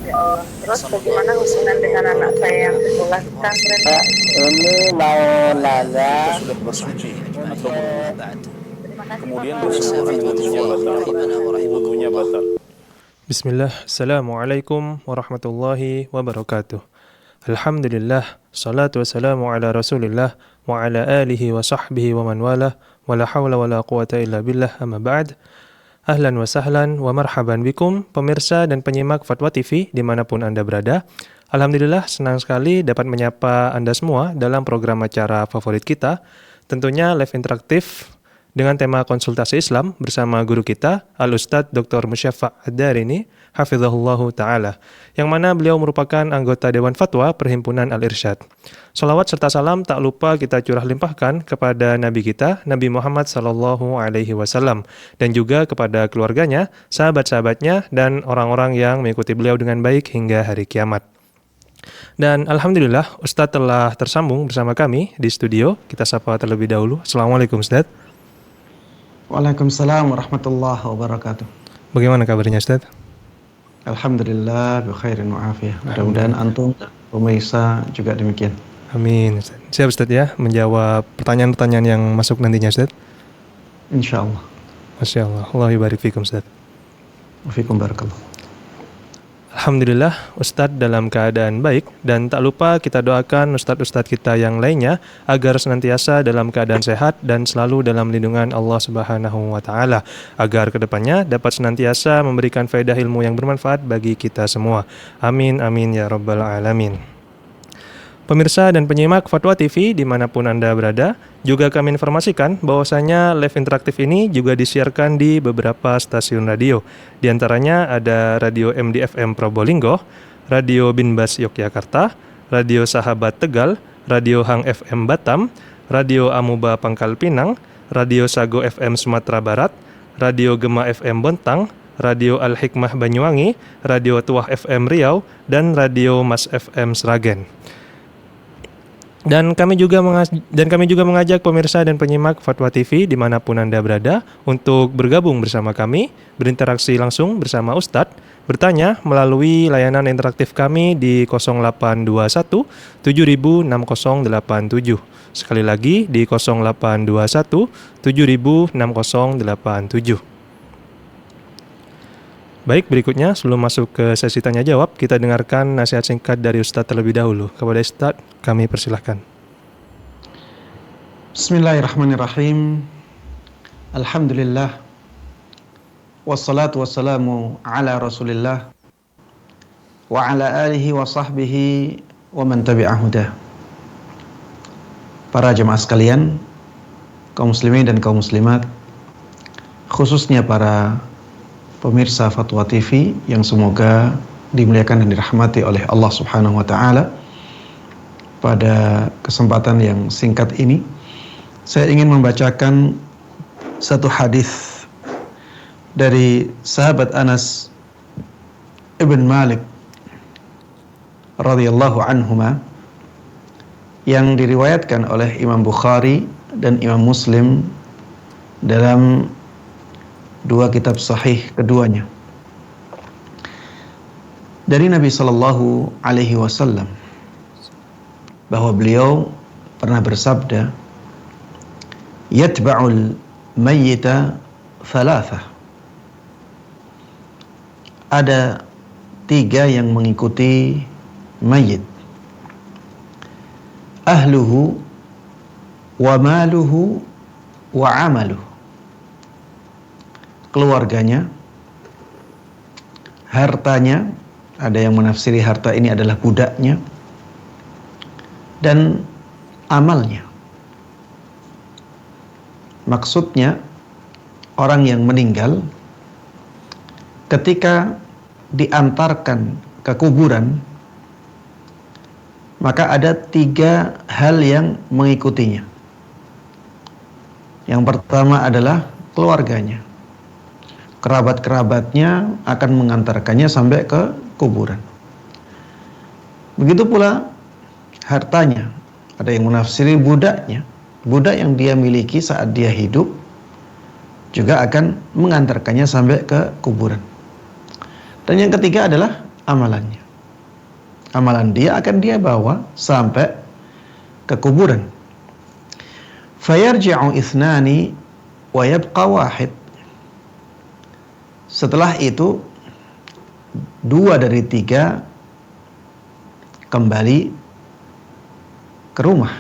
Ya Allah. Terus bagaimana hubungan dengan anak saya yang sekolah di pesantren? Ini mau nanya Kita sudah bersuci atau berwudu. Terima kasih Kemudian Bapak. bersentuhan dengan wudunya batal. Wudunya batal. Bismillah, Assalamualaikum warahmatullahi wabarakatuh. Alhamdulillah, salatu wassalamu ala rasulillah wa ala alihi wa sahbihi wa man walah wa la hawla wa la quwata illa billah amma ba'd. Ahlan wa sahlan wa marhaban bikum, pemirsa dan penyimak Fatwa TV dimanapun Anda berada. Alhamdulillah, senang sekali dapat menyapa Anda semua dalam program acara favorit kita, tentunya live interaktif dengan tema konsultasi Islam bersama guru kita, Al-Ustadz Dr. Musyafa' Ad-Darini, hafizahullahu ta'ala, yang mana beliau merupakan anggota Dewan Fatwa Perhimpunan Al-Irsyad. Salawat serta salam tak lupa kita curah limpahkan kepada Nabi kita, Nabi Muhammad sallallahu alaihi wasallam, dan juga kepada keluarganya, sahabat-sahabatnya, dan orang-orang yang mengikuti beliau dengan baik hingga hari kiamat. Dan Alhamdulillah, Ustadz telah tersambung bersama kami di studio. Kita sapa terlebih dahulu. Assalamualaikum Ustadz. Waalaikumsalam warahmatullahi wabarakatuh. Bagaimana kabarnya Ustadz? Alhamdulillah, bi khairin wa afiyah. Mudah-mudahan antum, pemirsa juga demikian. Amin. Siap Ustadz ya, menjawab pertanyaan-pertanyaan yang masuk nantinya Ustadz. Insyaallah. Masya Allah. Allah yubarik fikum Ustadz. Wafikum barakallah. Alhamdulillah, Ustadz dalam keadaan baik, dan tak lupa kita doakan Ustadz-Ustadz kita yang lainnya agar senantiasa dalam keadaan sehat dan selalu dalam lindungan Allah Subhanahu wa Ta'ala, agar kedepannya dapat senantiasa memberikan faedah ilmu yang bermanfaat bagi kita semua. Amin, amin ya Rabbal Alamin. Pemirsa dan penyimak Fatwa TV dimanapun Anda berada, juga kami informasikan bahwasanya live interaktif ini juga disiarkan di beberapa stasiun radio. Di antaranya ada Radio MDFM Probolinggo, Radio Binbas Yogyakarta, Radio Sahabat Tegal, Radio Hang FM Batam, Radio Amuba Pangkal Pinang, Radio Sago FM Sumatera Barat, Radio Gema FM Bontang, Radio Al-Hikmah Banyuwangi, Radio Tuah FM Riau, dan Radio Mas FM Sragen. Dan kami juga mengajak pemirsa dan penyimak Fatwa TV dimanapun Anda berada untuk bergabung bersama kami, berinteraksi langsung bersama Ustadz, bertanya melalui layanan interaktif kami di 0821 706087. Sekali lagi di 0821 706087. Baik, berikutnya sebelum masuk ke sesi tanya jawab, kita dengarkan nasihat singkat dari Ustadz terlebih dahulu. Kepada Ustadz, kami persilahkan. Bismillahirrahmanirrahim. Alhamdulillah. Wassalatu wassalamu ala Rasulillah wa ala alihi wa sahbihi wa man tabi'ahudah. Para jemaah sekalian, kaum muslimin dan kaum muslimat, khususnya para pemirsa Fatwa TV yang semoga dimuliakan dan dirahmati oleh Allah Subhanahu wa Ta'ala. Pada kesempatan yang singkat ini, saya ingin membacakan satu hadis dari sahabat Anas ibn Malik radhiyallahu anhuma yang diriwayatkan oleh Imam Bukhari dan Imam Muslim dalam dua kitab sahih keduanya. Dari Nabi sallallahu alaihi wasallam bahwa beliau pernah bersabda, yatba'ul mayyita thalathah. Ada tiga yang mengikuti mayit. Ahluhu wa maluhu wa amaluhu. Keluarganya, hartanya, ada yang menafsiri harta ini adalah budaknya, dan amalnya. Maksudnya, orang yang meninggal ketika diantarkan ke kuburan, maka ada tiga hal yang mengikutinya. Yang pertama adalah keluarganya. Kerabat-kerabatnya akan mengantarkannya sampai ke kuburan. Begitu pula hartanya. Ada yang menafsiri budaknya. Budak yang dia miliki saat dia hidup juga akan mengantarkannya sampai ke kuburan. Dan yang ketiga adalah amalannya. Amalan dia akan dia bawa sampai ke kuburan. Fayarji'u ithnani wa yabqa wahid. Setelah itu 2 dari 3 kembali ke rumah,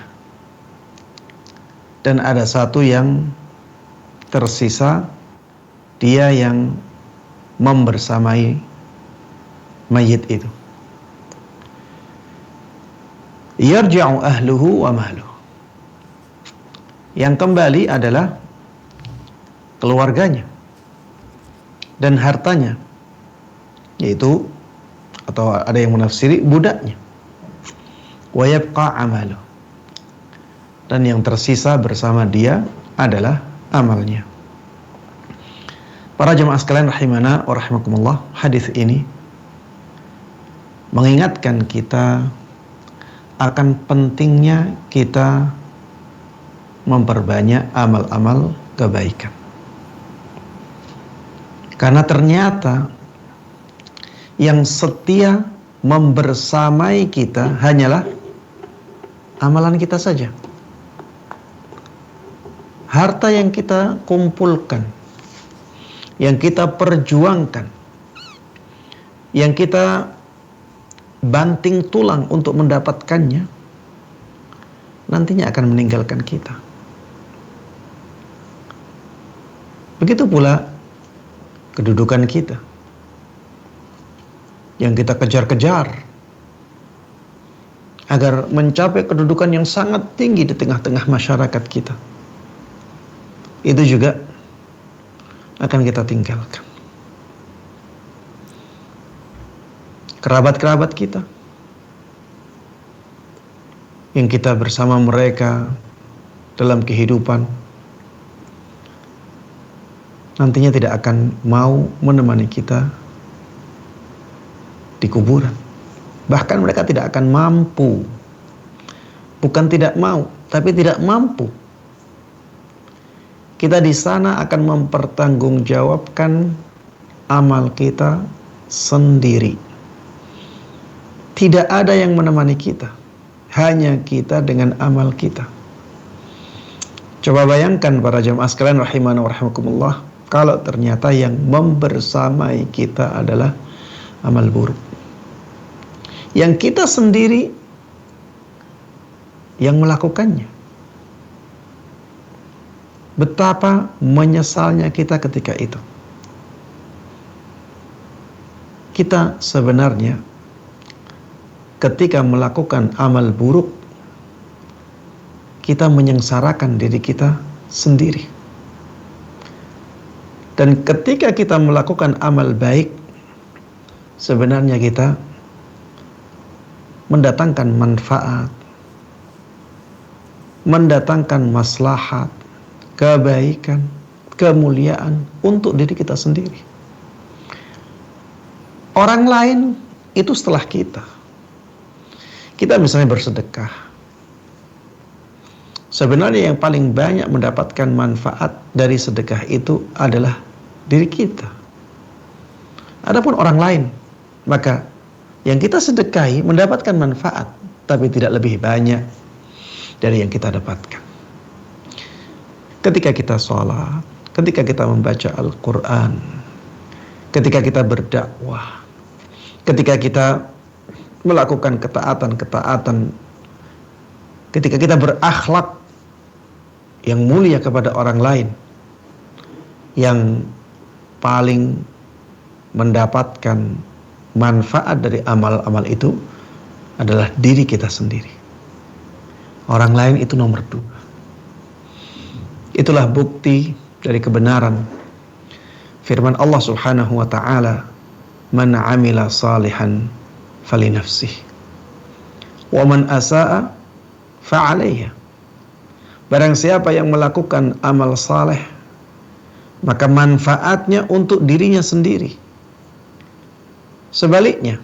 dan ada 1 yang tersisa, dia yang membersamai mayit itu. Yarji'u ahluhu wa mahluhu. Yang kembali adalah keluarganya dan hartanya, yaitu, atau ada yang menafsiri, budaknya. Wa yabqa amaluh. Dan yang tersisa bersama dia adalah amalnya. Para jemaah sekalian rahimana wa rahimakumullah, hadis ini mengingatkan kita akan pentingnya kita memperbanyak amal-amal kebaikan. Karena ternyata yang setia membersamai kita hanyalah amalan kita saja. Harta yang kita kumpulkan, yang kita perjuangkan, yang kita banting tulang untuk mendapatkannya, nantinya akan meninggalkan kita. Begitu pula kedudukan kita yang kita kejar-kejar agar mencapai kedudukan yang sangat tinggi di tengah-tengah masyarakat kita, itu juga akan kita tinggalkan. Kerabat-kerabat kita yang kita bersama mereka dalam kehidupan, nantinya tidak akan mau menemani kita di kuburan. Bahkan mereka tidak akan mampu. Bukan tidak mau, tapi tidak mampu. Kita di sana akan mempertanggungjawabkan amal kita sendiri. Tidak ada yang menemani kita, hanya kita dengan amal kita. Coba bayangkan para jemaah sekalian rahimana wa rahimakumullah, kalau ternyata yang membersamai kita adalah amal buruk, yang kita sendiri yang melakukannya. Betapa menyesalnya kita ketika itu. Kita sebenarnya ketika melakukan amal buruk, kita menyengsarakan diri kita sendiri. Dan ketika kita melakukan amal baik, sebenarnya kita mendatangkan manfaat, mendatangkan maslahat, kebaikan, kemuliaan untuk diri kita sendiri. Orang lain itu setelah kita. Kita misalnya bersedekah. Sebenarnya yang paling banyak mendapatkan manfaat dari sedekah itu adalah diri kita. Adapun orang lain, maka yang kita sedekahi mendapatkan manfaat, tapi tidak lebih banyak dari yang kita dapatkan. Ketika kita sholat, ketika kita membaca Al-Quran, ketika kita berdakwah, ketika kita melakukan ketaatan-ketaatan, ketika kita berakhlak yang mulia kepada orang lain, yang paling mendapatkan manfaat dari amal-amal itu adalah diri kita sendiri. Orang lain itu nomor 2. Itulah bukti dari kebenaran firman Allah Subhanahu wa ta'ala, man amila salihan fali nafsih wa man asaa fa'alaiha. Barang siapa yang melakukan amal saleh, maka manfaatnya untuk dirinya sendiri. Sebaliknya,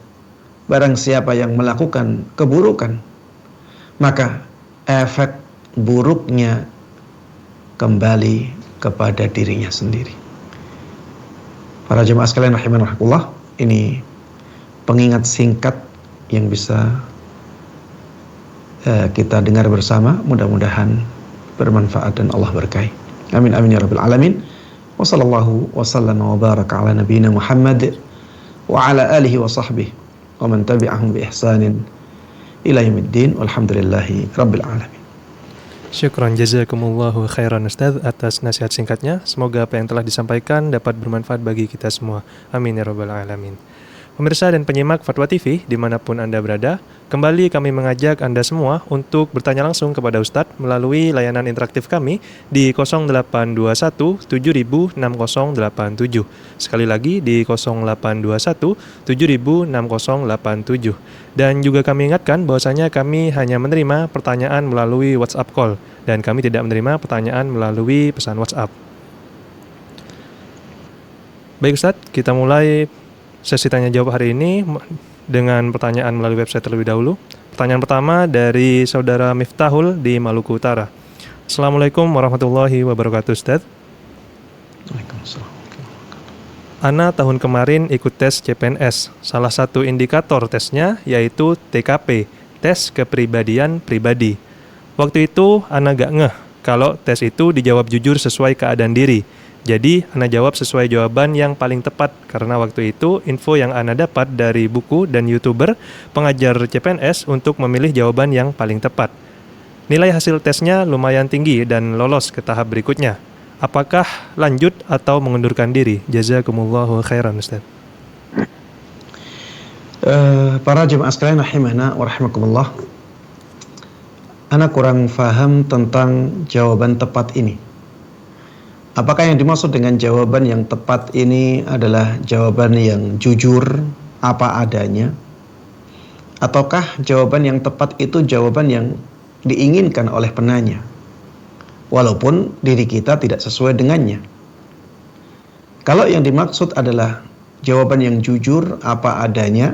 barang siapa yang melakukan keburukan, maka efek buruknya kembali kepada dirinya sendiri. Para jemaah sekalian rahimanallah, ini pengingat singkat yang bisa kita dengar bersama. Mudah-mudahan bermanfaat dan Allah berkahi. Amin amin ya rabbal alamin. Wa sallallahu wa sallama wa baraka ala nabiyyina Muhammad wa ala alihi wa sahbihi wa man tabi'ahum bi ihsanin ila yaumiddin. Walhamdulillahi rabbil alamin. Syukran jazakumullahu khairan Ustaz atas nasihat singkatnya. Semoga apa yang telah disampaikan dapat bermanfaat bagi kita semua. Amin ya rabbal alamin. Pemirsa dan penyimak Fatwa TV dimanapun Anda berada, kembali kami mengajak Anda semua untuk bertanya langsung kepada Ustadz melalui layanan interaktif kami di 0821 7000 6087. Sekali lagi di 0821 7000 6087. Dan juga kami ingatkan bahwasanya kami hanya menerima pertanyaan melalui WhatsApp call dan kami tidak menerima pertanyaan melalui pesan WhatsApp. Baik Ustadz, kita mulai sesi tanya jawab hari ini dengan pertanyaan melalui website terlebih dahulu. Pertanyaan pertama dari saudara Miftahul di Maluku Utara. Assalamualaikum warahmatullahi wabarakatuh Ustaz. Waalaikumsalam. Ana tahun kemarin ikut tes CPNS. Salah satu indikator tesnya yaitu TKP, tes kepribadian pribadi. Waktu itu Ana gak ngeh kalau tes itu dijawab jujur sesuai keadaan diri. Jadi, Ana jawab sesuai jawaban yang paling tepat karena waktu itu info yang Ana dapat dari buku dan YouTuber pengajar CPNS untuk memilih jawaban yang paling tepat. Nilai hasil tesnya lumayan tinggi dan lolos ke tahap berikutnya. Apakah lanjut atau mengundurkan diri? Jazakumullahu khairan Ustaz. Para jemaah sekalian rahimana wa rahimakumullah. Ana kurang faham tentang jawaban tepat ini. Apakah yang dimaksud dengan jawaban yang tepat ini adalah jawaban yang jujur apa adanya? Ataukah jawaban yang tepat itu jawaban yang diinginkan oleh penanya, walaupun diri kita tidak sesuai dengannya? Kalau yang dimaksud adalah jawaban yang jujur apa adanya,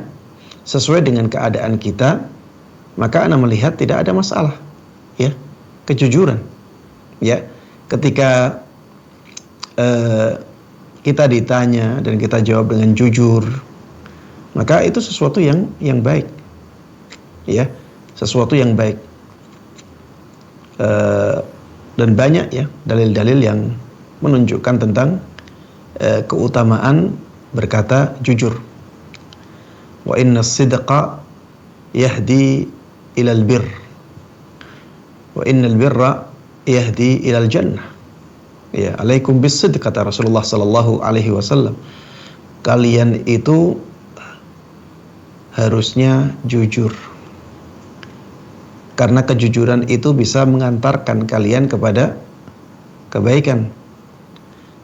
sesuai dengan keadaan kita, maka Ana melihat tidak ada masalah, ya, kejujuran, ya, ketika kita ditanya dan kita jawab dengan jujur, maka itu sesuatu yang baik, ya, sesuatu yang baik. Dan banyak ya dalil-dalil yang menunjukkan tentang keutamaan berkata jujur. Wa inna as-sidqa yahdi ilal birr wa innal birra yahdi ilal jannah. Ya, alaikum bis-sidq, kata Rasulullah sallallahu alaihi wasallam. Kalian itu harusnya jujur. Karena kejujuran itu bisa mengantarkan kalian kepada kebaikan.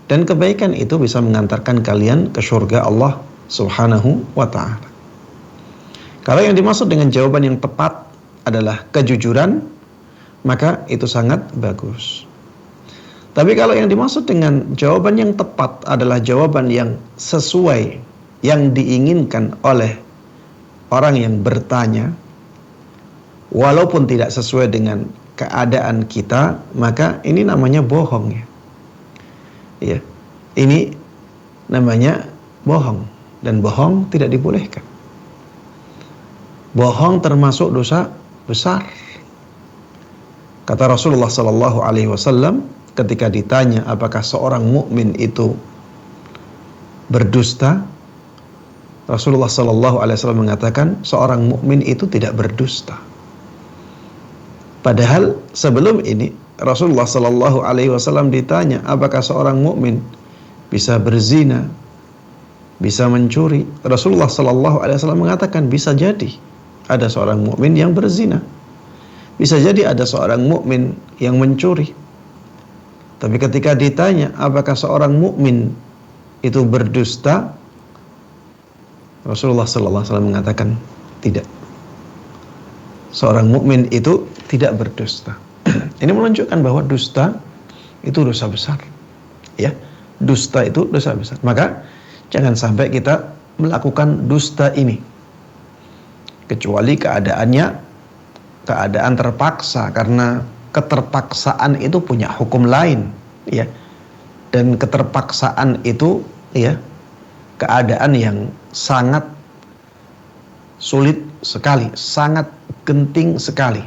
Dan kebaikan itu bisa mengantarkan kalian ke surga Allah Subhanahu wa ta'ala. Kalau yang dimaksud dengan jawaban yang tepat adalah kejujuran, maka itu sangat bagus. Tapi kalau yang dimaksud dengan jawaban yang tepat adalah jawaban yang sesuai yang diinginkan oleh orang yang bertanya, walaupun tidak sesuai dengan keadaan kita, maka ini namanya bohong, ya. Ya, ini namanya bohong, dan bohong tidak dibolehkan. Bohong termasuk dosa besar. Kata Rasulullah sallallahu alaihi wasallam ketika ditanya apakah seorang mukmin itu berdusta, Rasulullah sallallahu alaihi wasallam mengatakan seorang mukmin itu tidak berdusta. Padahal sebelum ini Rasulullah sallallahu alaihi wasallam ditanya apakah seorang mukmin bisa berzina, bisa mencuri. Rasulullah sallallahu alaihi wasallam mengatakan bisa jadi ada seorang mukmin yang berzina, bisa jadi ada seorang mukmin yang mencuri. Tapi ketika ditanya apakah seorang mukmin itu berdusta, Rasulullah sallallahu alaihi wasallam mengatakan tidak. Seorang mukmin itu tidak berdusta. Ini menunjukkan bahwa dusta itu dosa besar. Ya, dusta itu dosa besar. Maka jangan sampai kita melakukan dusta ini kecuali keadaannya keadaan terpaksa, karena keterpaksaan itu punya hukum lain, ya. Dan keterpaksaan itu, ya, keadaan yang sangat sulit sekali, sangat genting sekali.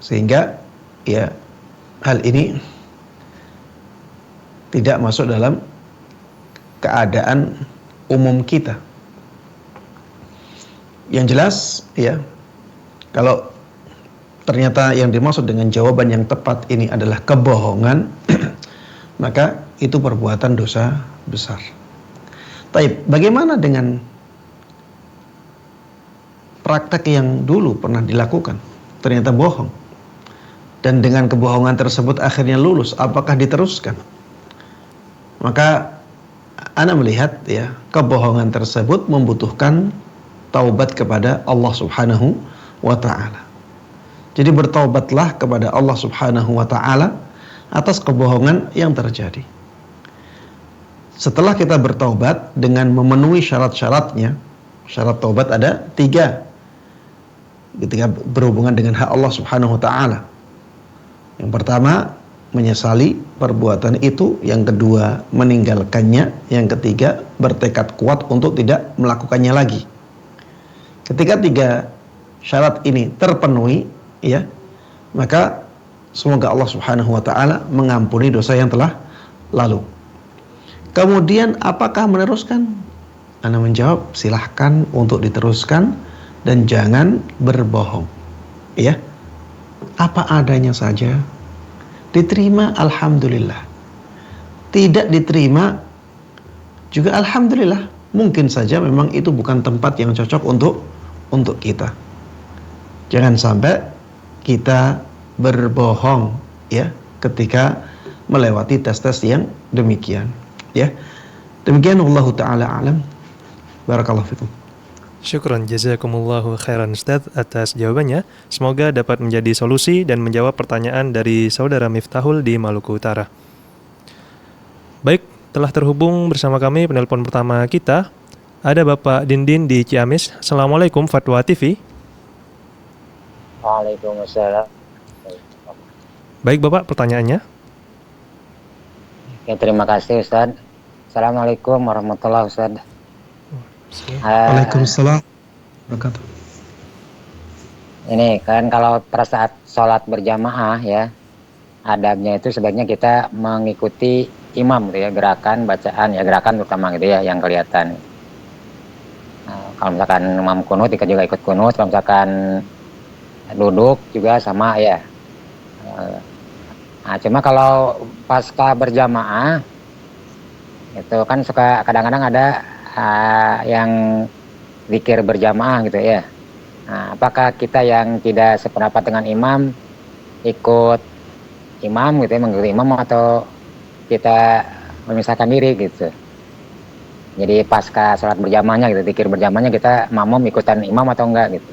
Sehingga ya hal ini tidak masuk dalam keadaan umum kita. Yang jelas ya, kalau ternyata yang dimaksud dengan jawaban yang tepat ini adalah kebohongan, maka itu perbuatan dosa besar. Taib, bagaimana dengan praktek yang dulu pernah dilakukan? Ternyata bohong. Dan dengan kebohongan tersebut akhirnya lulus, apakah diteruskan? Maka ana melihat ya, kebohongan tersebut membutuhkan taubat kepada Allah Subhanahu wa taala. Jadi bertaubatlah kepada Allah Subhanahu wa taala atas kebohongan yang terjadi. Setelah kita bertaubat dengan memenuhi syarat-syaratnya, syarat taubat ada 3 ketika berhubungan dengan hak Allah Subhanahu wa taala. Yang pertama, menyesali perbuatan itu. Yang kedua, meninggalkannya. Yang ketiga, bertekad kuat untuk tidak melakukannya lagi. Ketika 3 syarat ini terpenuhi, ya, maka semoga Allah Subhanahu wa taala mengampuni dosa yang telah lalu. Kemudian apakah meneruskan? Ana menjawab, silahkan untuk diteruskan dan jangan berbohong. Ya. Apa adanya saja. Diterima, alhamdulillah. Tidak diterima juga alhamdulillah. Mungkin saja memang itu bukan tempat yang cocok untuk kita. Jangan sampai kita berbohong ya ketika melewati tes-tes yang demikian, ya. Demikian Allah taala alam. Barakallahu fikum. Syukran jazakumullahu khairan Ustaz atas jawabannya. Semoga dapat menjadi solusi dan menjawab pertanyaan dari saudara Miftahul di Maluku Utara. Baik, telah terhubung bersama kami penelpon pertama kita. Ada Bapak Dindin di Ciamis. Assalamualaikum Fatwa TV. Waalaikumsalam. Baik Bapak, pertanyaannya. Ya, terima kasih Ustaz. Assalamualaikum warahmatullahi wabarakatuh. Waalaikumsalam. Ini kan kalau pada saat sholat berjamaah ya, adabnya itu sebaiknya kita mengikuti imam gitu ya, gerakan bacaan ya, gerakan terutama gitu ya yang kelihatan. Kalau misalkan imam kunut kita juga ikut kunut, kalau misalkan duduk juga sama ya. Nah, cuma kalau pasca berjamaah itu kan suka kadang-kadang ada yang zikir berjamaah gitu ya. Nah, apakah kita yang tidak sependapat dengan imam ikut imam gitu ya, mengikuti imam, atau kita memisahkan diri gitu? Jadi pasca sholat berjamaahnya gitu, zikir berjamaahnya kita makmum ikutan imam atau enggak gitu?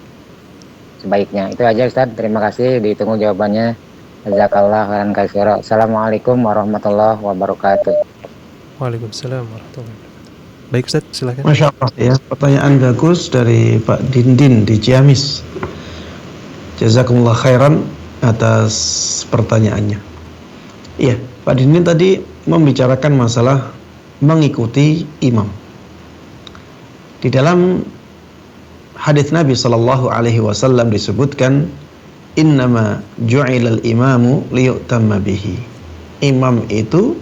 Sebaiknya itu aja Ustaz. Terima kasih, ditunggu jawabannya. Jazakallah khairan katsira. Assalamualaikum warahmatullahi wabarakatuh. Waalaikumsalam warahmatullahi wabarakatuh. Baik Ustaz, silakan. Masya Allah ya, pertanyaan bagus dari Pak Dindin di Ciamis. Jazakumullah khairan atas pertanyaannya. Iya, Pak Dindin tadi membicarakan masalah mengikuti imam. Di dalam hadis Nabi sallallahu alaihi wasallam disebutkan, innama ju'ilal imamu liyu'tamma bihi. Imam itu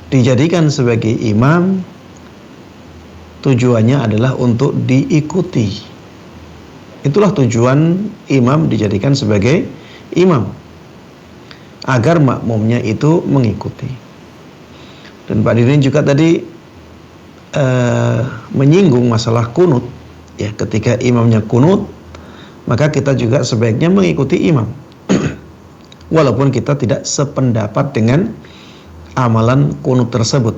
dijadikan sebagai imam, tujuannya adalah untuk diikuti. Itulah tujuan imam dijadikan sebagai imam, agar makmumnya itu mengikuti. Dan Pak Didin juga tadi menyinggung masalah kunut ya, ketika imamnya kunut maka kita juga sebaiknya mengikuti imam walaupun kita tidak sependapat dengan amalan kunut tersebut.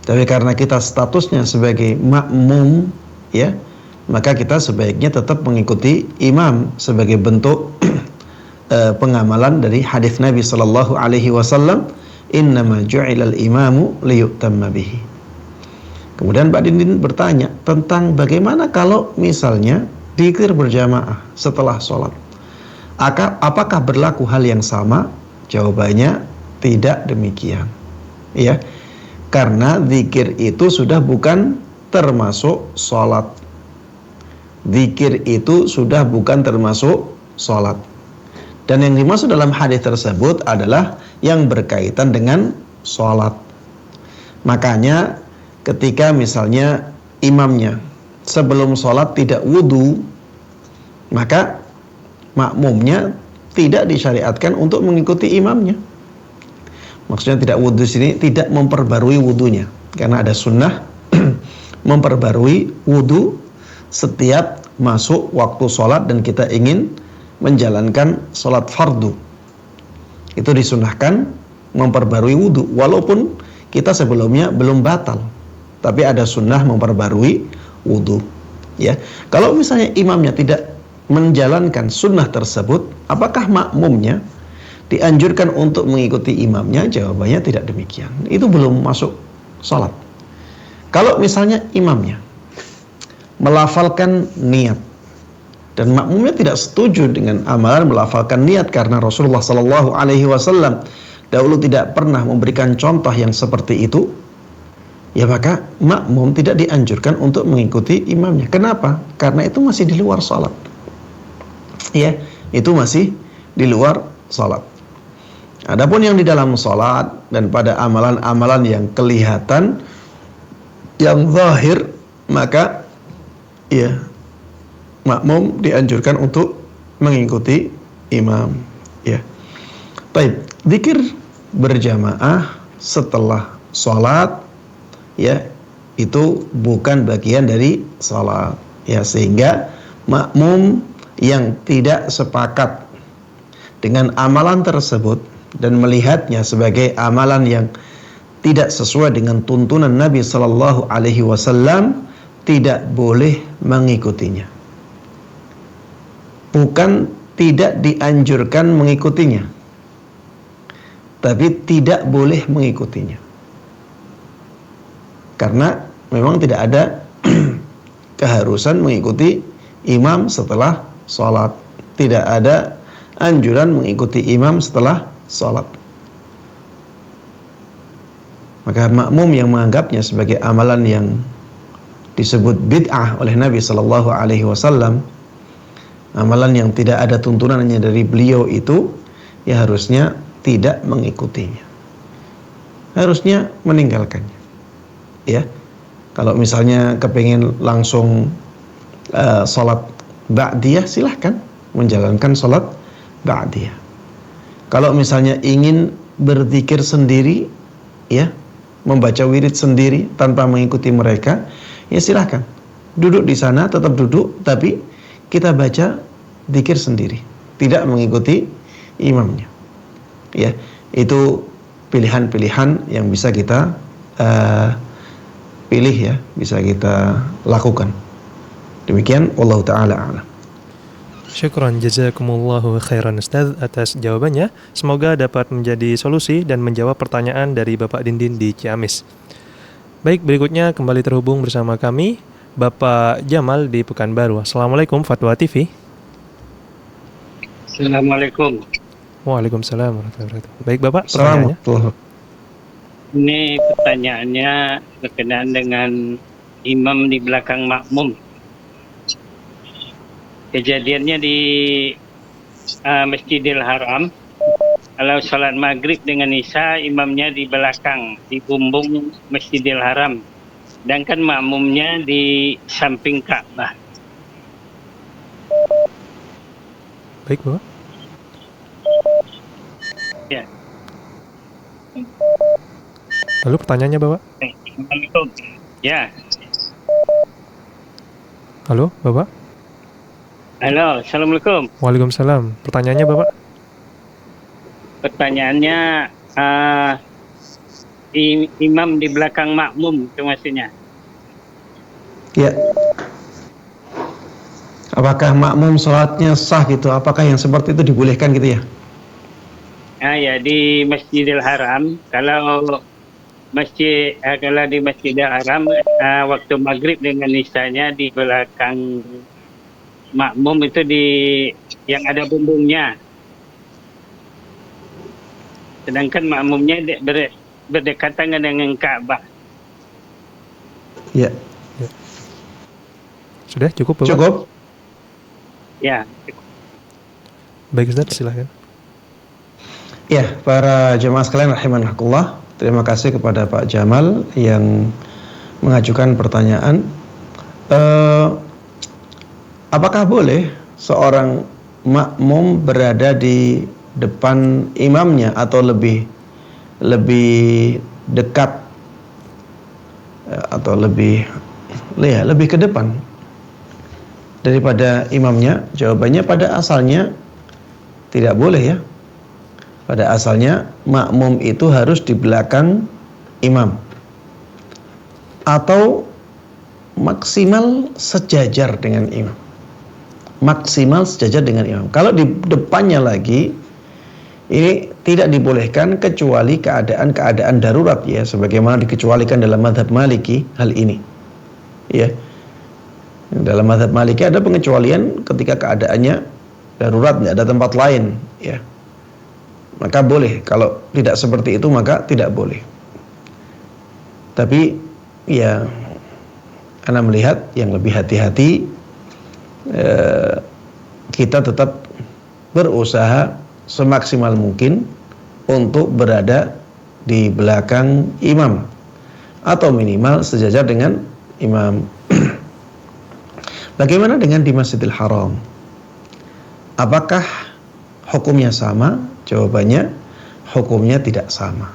Tapi karena kita statusnya sebagai makmum ya, maka kita sebaiknya tetap mengikuti imam sebagai bentuk pengamalan dari hadis Nabi sallallahu alaihi wasallam, innama ju'ilal imamu liyu'tamma bihi. Kemudian Pak Dindin bertanya tentang bagaimana kalau misalnya zikir berjamaah setelah sholat, apakah berlaku hal yang sama? Jawabannya tidak demikian ya. Karena zikir itu sudah bukan termasuk sholat. Zikir itu sudah bukan termasuk sholat. Dan yang dimaksud dalam hadis tersebut adalah yang berkaitan dengan sholat. Makanya ketika misalnya imamnya sebelum sholat tidak wudhu, maka makmumnya tidak disyariatkan untuk mengikuti imamnya. Maksudnya tidak wudhu sini tidak memperbarui wudhunya, karena ada sunnah memperbarui wudhu setiap masuk waktu sholat dan kita ingin menjalankan sholat fardu. Itu disunahkan memperbarui wudhu walaupun kita sebelumnya belum batal, tapi ada sunnah memperbarui wudhu. Ya, kalau misalnya imamnya tidak menjalankan sunnah tersebut, apakah makmumnya dianjurkan untuk mengikuti imamnya? Jawabannya tidak demikian. Itu belum masuk sholat. Kalau misalnya imamnya melafalkan niat dan makmumnya tidak setuju dengan amalan melafalkan niat, karena Rasulullah SAW dahulu tidak pernah memberikan contoh yang seperti itu, ya maka makmum tidak dianjurkan untuk mengikuti imamnya. Kenapa? Karena itu masih di luar sholat. Ya, itu masih di luar sholat. Adapun yang di dalam sholat dan pada amalan-amalan yang kelihatan, yang zahir, maka ya makmum dianjurkan untuk mengikuti imam. Ya. Baik, zikir berjamaah setelah sholat, ya itu bukan bagian dari sholat. Ya, sehingga makmum yang tidak sepakat dengan amalan tersebut dan melihatnya sebagai amalan yang tidak sesuai dengan tuntunan Nabi Sallallahu Alaihi Wasallam tidak boleh mengikutinya. Bukan tidak dianjurkan mengikutinya, tapi tidak boleh mengikutinya. Karena memang tidak ada keharusan mengikuti imam setelah sholat. Tidak ada anjuran mengikuti imam setelah sholat. Maka makmum yang menganggapnya sebagai amalan yang disebut bid'ah oleh Nabi Sallallahu Alaihi Wasallam, amalan yang tidak ada tuntunannya dari beliau itu, ya harusnya tidak mengikutinya, harusnya meninggalkannya. Ya, kalau misalnya kepingin langsung sholat ba'diyah, silahkan menjalankan sholat ba'diyah. Kalau misalnya ingin berzikir sendiri, ya membaca wirid sendiri tanpa mengikuti mereka, ya silahkan duduk di sana, tetap duduk, tapi kita baca zikir sendiri, tidak mengikuti imamnya. Ya, itu pilihan-pilihan yang bisa kita pilih, ya, bisa kita lakukan. Demikian, wallahu ta'ala a'lam. Syukran jazakumullahu khairan Ustaz atas jawabannya. Semoga dapat menjadi solusi dan menjawab pertanyaan dari Bapak Dindin di Ciamis. Baik, berikutnya kembali terhubung bersama kami Bapak Jamal di Pekanbaru. Assalamualaikum Fatwa TV. Assalamualaikum. Waalaikumsalam warahmatullahi wabarakatuh. Baik Bapak, pertanyaannya. Ini pertanyaannya berkenaan dengan imam di belakang makmum. Kejadiannya di Masjidil Haram, kalau salat maghrib dengan isya, imamnya di belakang, di bumbung Masjidil Haram, sedangkan makmumnya di samping Ka'bah. Baik Bapak. Ya. Lalu pertanyaannya Bapak. Assalamualaikum. Ya. Halo Bapak. Halo, Assalamualaikum. Waalaikumsalam. Pertanyaannya Bapak. Pertanyaannya imam di belakang makmum itu maksudnya. Ya. Apakah makmum sholatnya sah gitu? Apakah yang seperti itu dibolehkan gitu ya? Ya, di Masjidil Haram, kalau di Masjidil Haram waktu maghrib dengan isyanya di belakang makmum itu yang ada bumbungnya, sedangkan makmumnya berdekatan dengan Ka'bah. Ya. Sudah cukup Bapak? Cukup? Ya, Baik Ustaz, silahkan. Ya, para jemaah sekalian rahimakumullah, terima kasih kepada Pak Jamal yang mengajukan pertanyaan. Apakah boleh seorang makmum berada di depan imamnya atau lebih dekat atau lebih ke depan daripada imamnya? Jawabannya pada asalnya tidak boleh ya. Pada asalnya makmum itu harus di belakang imam atau maksimal sejajar dengan imam. Maksimal sejajar dengan imam. Kalau di depannya lagi, ini tidak dibolehkan kecuali keadaan darurat ya, sebagaimana dikecualikan dalam mazhab Maliki hal ini. Ya. Dalam mazhab Maliki ada pengecualian ketika keadaannya darurat, tidak ada tempat lain ya. Maka boleh, kalau tidak seperti itu maka tidak boleh. Tapi ya, Anda melihat yang lebih hati-hati, kita tetap berusaha semaksimal mungkin untuk berada di belakang imam atau minimal sejajar dengan imam. Bagaimana dengan di Masjidil Haram? Apakah hukumnya sama? Jawabannya, hukumnya tidak sama.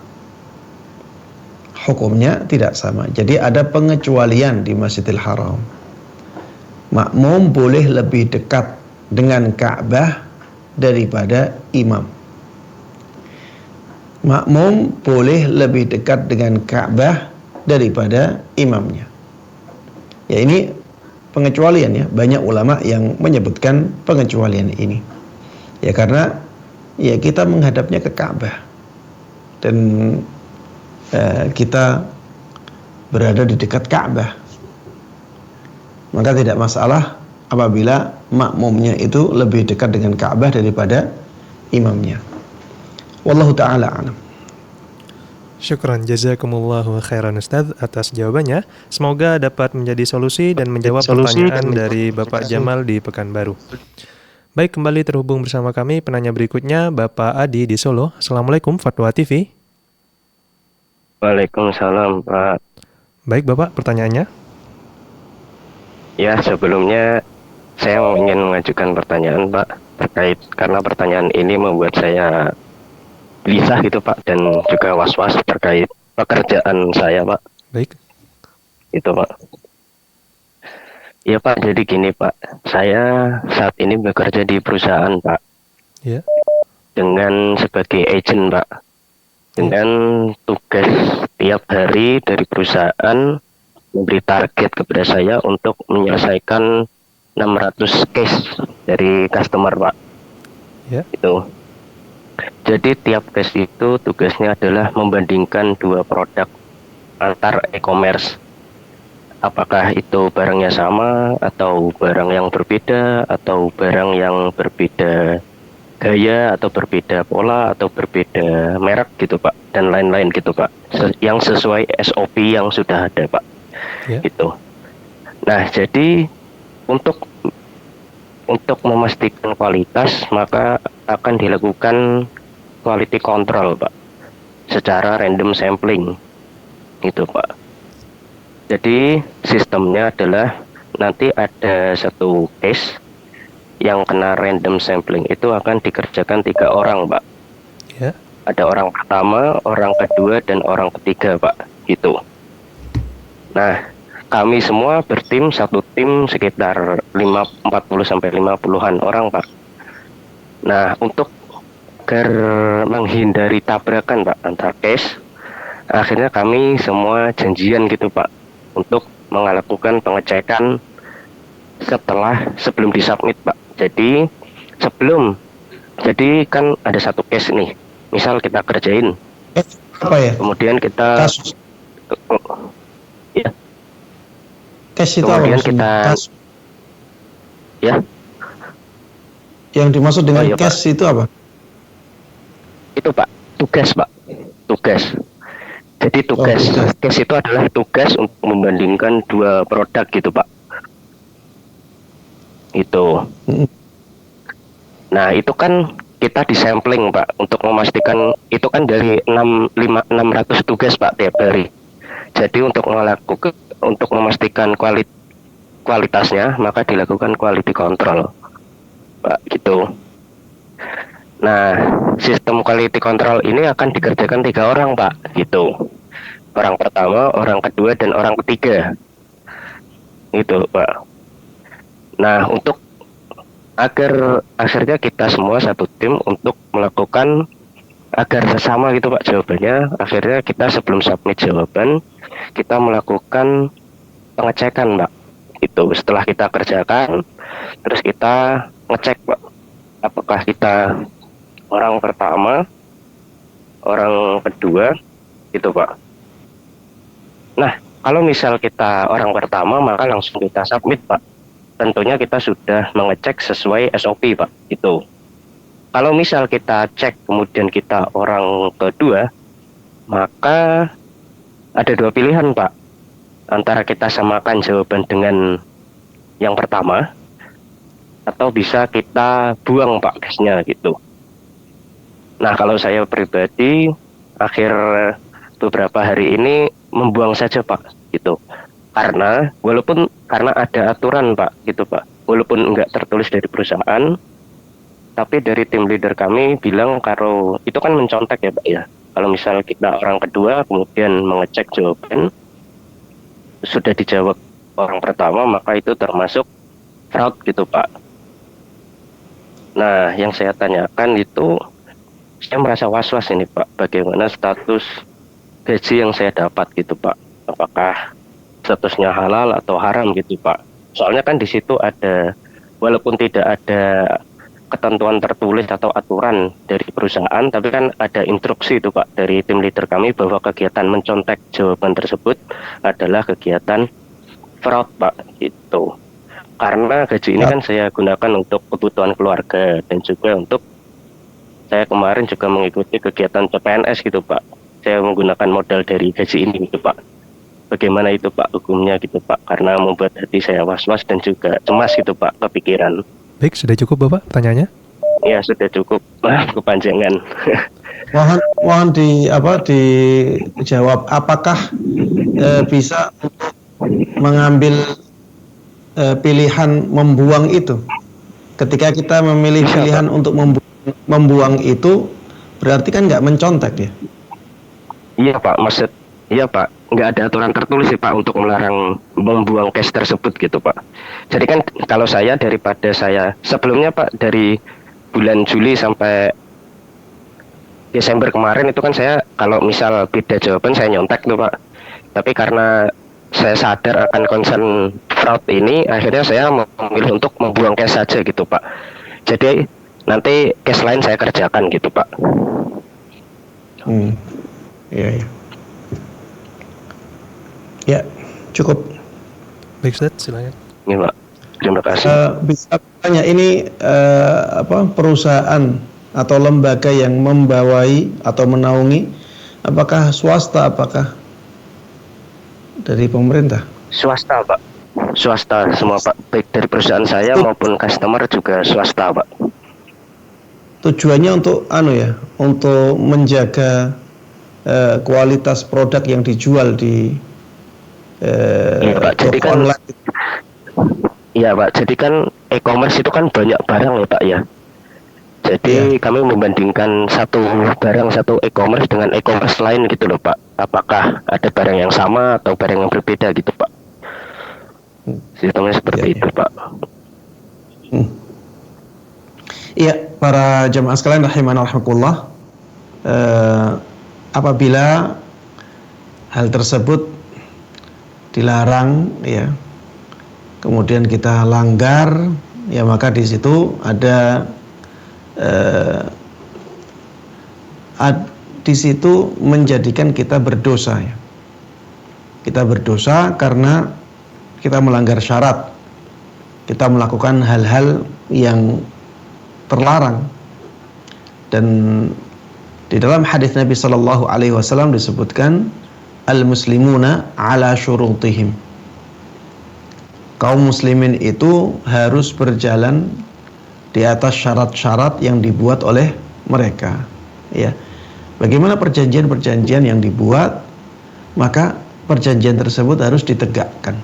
Hukumnya tidak sama. Jadi ada pengecualian di Masjidil Haram. Makmum boleh lebih dekat dengan Ka'bah daripada imam. Makmum boleh lebih dekat dengan Ka'bah daripada imamnya. Ya, ini pengecualian ya. Banyak ulama yang menyebutkan pengecualian ini. Ya, karena ya kita menghadapnya ke Ka'bah dan kita berada di dekat Ka'bah, maka tidak masalah apabila makmumnya itu lebih dekat dengan Ka'bah daripada imamnya. Wallahu ta'ala a'lam. Syukran, jazakumullahu khairan Ustaz atas jawabannya. Semoga dapat menjadi solusi dan menjawab pertanyaan dari Bapak Jamal di Pekanbaru. Baik, kembali terhubung bersama kami penanya berikutnya, Bapak Adi di Solo. Assalamualaikum Fatwa TV. Waalaikumsalam Pak. Baik Bapak, pertanyaannya? Ya, sebelumnya saya ingin mengajukan pertanyaan Pak, terkait karena pertanyaan ini membuat saya gelisah gitu Pak, dan juga was-was terkait pekerjaan saya Pak. Baik. Itu Pak. Ya Pak, jadi gini Pak, saya saat ini bekerja di perusahaan Pak. Ya. Dengan sebagai agent Pak. Dengan tugas tiap hari dari perusahaan memberi target kepada saya untuk menyelesaikan 600 case dari customer Pak. Ya. Itu. Jadi tiap case itu tugasnya adalah membandingkan dua produk antar e-commerce. Apakah itu barangnya sama, atau barang yang berbeda, atau barang yang berbeda gaya, atau berbeda pola, atau berbeda merek gitu Pak, dan lain-lain gitu Pak, yang sesuai SOP yang sudah ada Pak. Gitu. Nah, jadi untuk memastikan kualitas, maka akan dilakukan quality control Pak, secara random sampling gitu Pak. Jadi sistemnya adalah nanti ada satu case yang kena random sampling, itu akan dikerjakan 3 orang Pak. Ya. Ada orang pertama, orang kedua, dan orang ketiga Pak, gitu. Nah, kami semua bertim, satu tim sekitar 40-50-an orang Pak. Nah, untuk agar menghindari tabrakan Pak antar case, akhirnya kami semua janjian gitu Pak, untuk melakukan pengecekan sebelum disubmit Pak. Jadi kan ada satu case nih, misal kita kerjain apa ya, kemudian kita kasus ya, case itu kemudian apa kita kasus. Ya, yang dimaksud dengan iya, case Pak. itu apa? Itu Pak, tugas Pak, tugas. Jadi Jadi tugas case itu adalah tugas untuk membandingkan dua produk gitu Pak. Itu. Nah itu kan kita disampling Pak untuk memastikan itu kan dari 600 tugas Pak tiap hari. Jadi untuk memastikan kualitasnya maka dilakukan quality control Pak gitu. Nah sistem quality control ini akan dikerjakan 3 orang Pak gitu. Orang pertama, orang kedua, dan orang ketiga gitu Pak. Nah untuk agar akhirnya kita semua satu tim untuk melakukan agar sama gitu Pak jawabannya, akhirnya kita sebelum submit jawaban kita melakukan pengecekan Pak. Itu setelah kita kerjakan terus kita ngecek Pak apakah kita orang pertama, orang kedua gitu Pak. Nah kalau misal kita orang pertama maka langsung kita submit Pak. Tentunya kita sudah mengecek sesuai SOP Pak itu. Kalau misal kita cek kemudian kita orang kedua, maka ada 2 pilihan Pak. Antara kita samakan jawaban dengan yang pertama, atau bisa kita buang Pak case-nya gitu. Nah kalau saya pribadi akhir beberapa hari ini membuang saja Pak gitu. Karena ada aturan Pak gitu Pak, walaupun enggak tertulis dari perusahaan, tapi dari tim leader kami bilang kalau itu kan mencontek ya Pak ya. Kalau misal kita orang kedua kemudian mengecek jawaban sudah dijawab orang pertama maka itu termasuk fraud gitu Pak. Nah yang saya tanyakan itu saya merasa was-was ini Pak, bagaimana status gaji yang saya dapat gitu Pak, apakah statusnya halal atau haram gitu Pak. Soalnya kan di situ ada, walaupun tidak ada ketentuan tertulis atau aturan dari perusahaan, tapi kan ada instruksi itu Pak dari tim leader kami bahwa kegiatan mencontek jawaban tersebut adalah kegiatan fraud Pak gitu. Karena gaji ini kan saya gunakan untuk kebutuhan keluarga dan juga untuk saya kemarin juga mengikuti kegiatan CPNS gitu Pak. Saya menggunakan modal dari gaji ini gitu Pak. Bagaimana itu Pak hukumnya gitu Pak, karena membuat hati saya was-was dan juga cemas gitu Pak, kepikiran. Baik, sudah cukup Bapak pertanyaannya? Ya sudah cukup, kepanjangan. Mohon dijawab apakah bisa mengambil pilihan membuang itu. Ketika kita memilih pilihan untuk membuang itu berarti kan nggak mencontek ya? Iya Pak, iya Pak, nggak ada aturan tertulis sih Pak untuk melarang membuang cash tersebut gitu Pak. Jadi kan kalau saya daripada saya sebelumnya Pak dari bulan Juli sampai Desember kemarin itu kan saya kalau misal beda jawaban saya nyontek tuh Pak. Tapi karena saya sadar akan concern fraud ini, akhirnya saya memilih untuk membuang cash saja gitu Pak. Jadi nanti cash lain saya kerjakan gitu Pak. Iya. Ya, cukup. Baik Ustaz, silakan. Ini Pak, terima kasih. Bisa tanya ini perusahaan atau lembaga yang membawai atau menaungi, apakah swasta, apakah dari pemerintah? Swasta Pak, swasta semua Pak, baik dari perusahaan saya maupun customer juga swasta Pak. Tujuannya untuk untuk menjaga kualitas produk yang dijual di Iya Pak, jadi kan online. Iya Pak, jadi kan e-commerce itu kan banyak barang ya Pak ya. Jadi kami membandingkan satu barang satu e-commerce dengan e-commerce lain gitu loh Pak. Apakah ada barang yang sama atau barang yang berbeda gitu Pak. Sistemnya seperti itu Pak. Iya, para jemaah sekalian rahimana rahimakumullah, apabila hal tersebut dilarang ya, kemudian kita langgar ya, maka di situ ada di situ menjadikan kita berdosa ya. Kita berdosa karena kita melanggar syarat, kita melakukan hal-hal yang terlarang. Dan di dalam hadis Nabi Shallallahu Alaihi Wasallam disebutkan al-muslimuna ala syurutihim. Kaum muslimin itu harus berjalan di atas syarat-syarat yang dibuat oleh mereka, ya. Bagaimana perjanjian-perjanjian yang dibuat, maka perjanjian tersebut harus ditegakkan.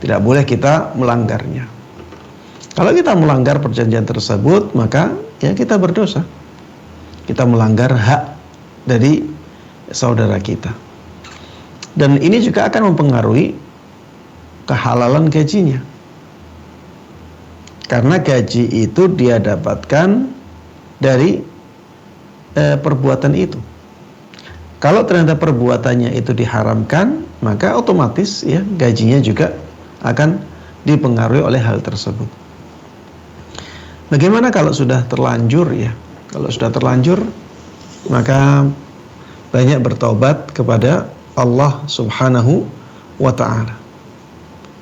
Tidak boleh kita melanggarnya. Kalau kita melanggar perjanjian tersebut, maka ya kita berdosa. Kita melanggar hak dari saudara kita. Dan ini juga akan mempengaruhi kehalalan gajinya. Karena gaji itu dia dapatkan dari perbuatan itu. Kalau ternyata perbuatannya itu diharamkan, maka otomatis ya gajinya juga akan dipengaruhi oleh hal tersebut. Bagaimana kalau sudah terlanjur ya? Kalau sudah terlanjur, maka banyak bertaubat kepada Allah Subhanahu wa ta'ala.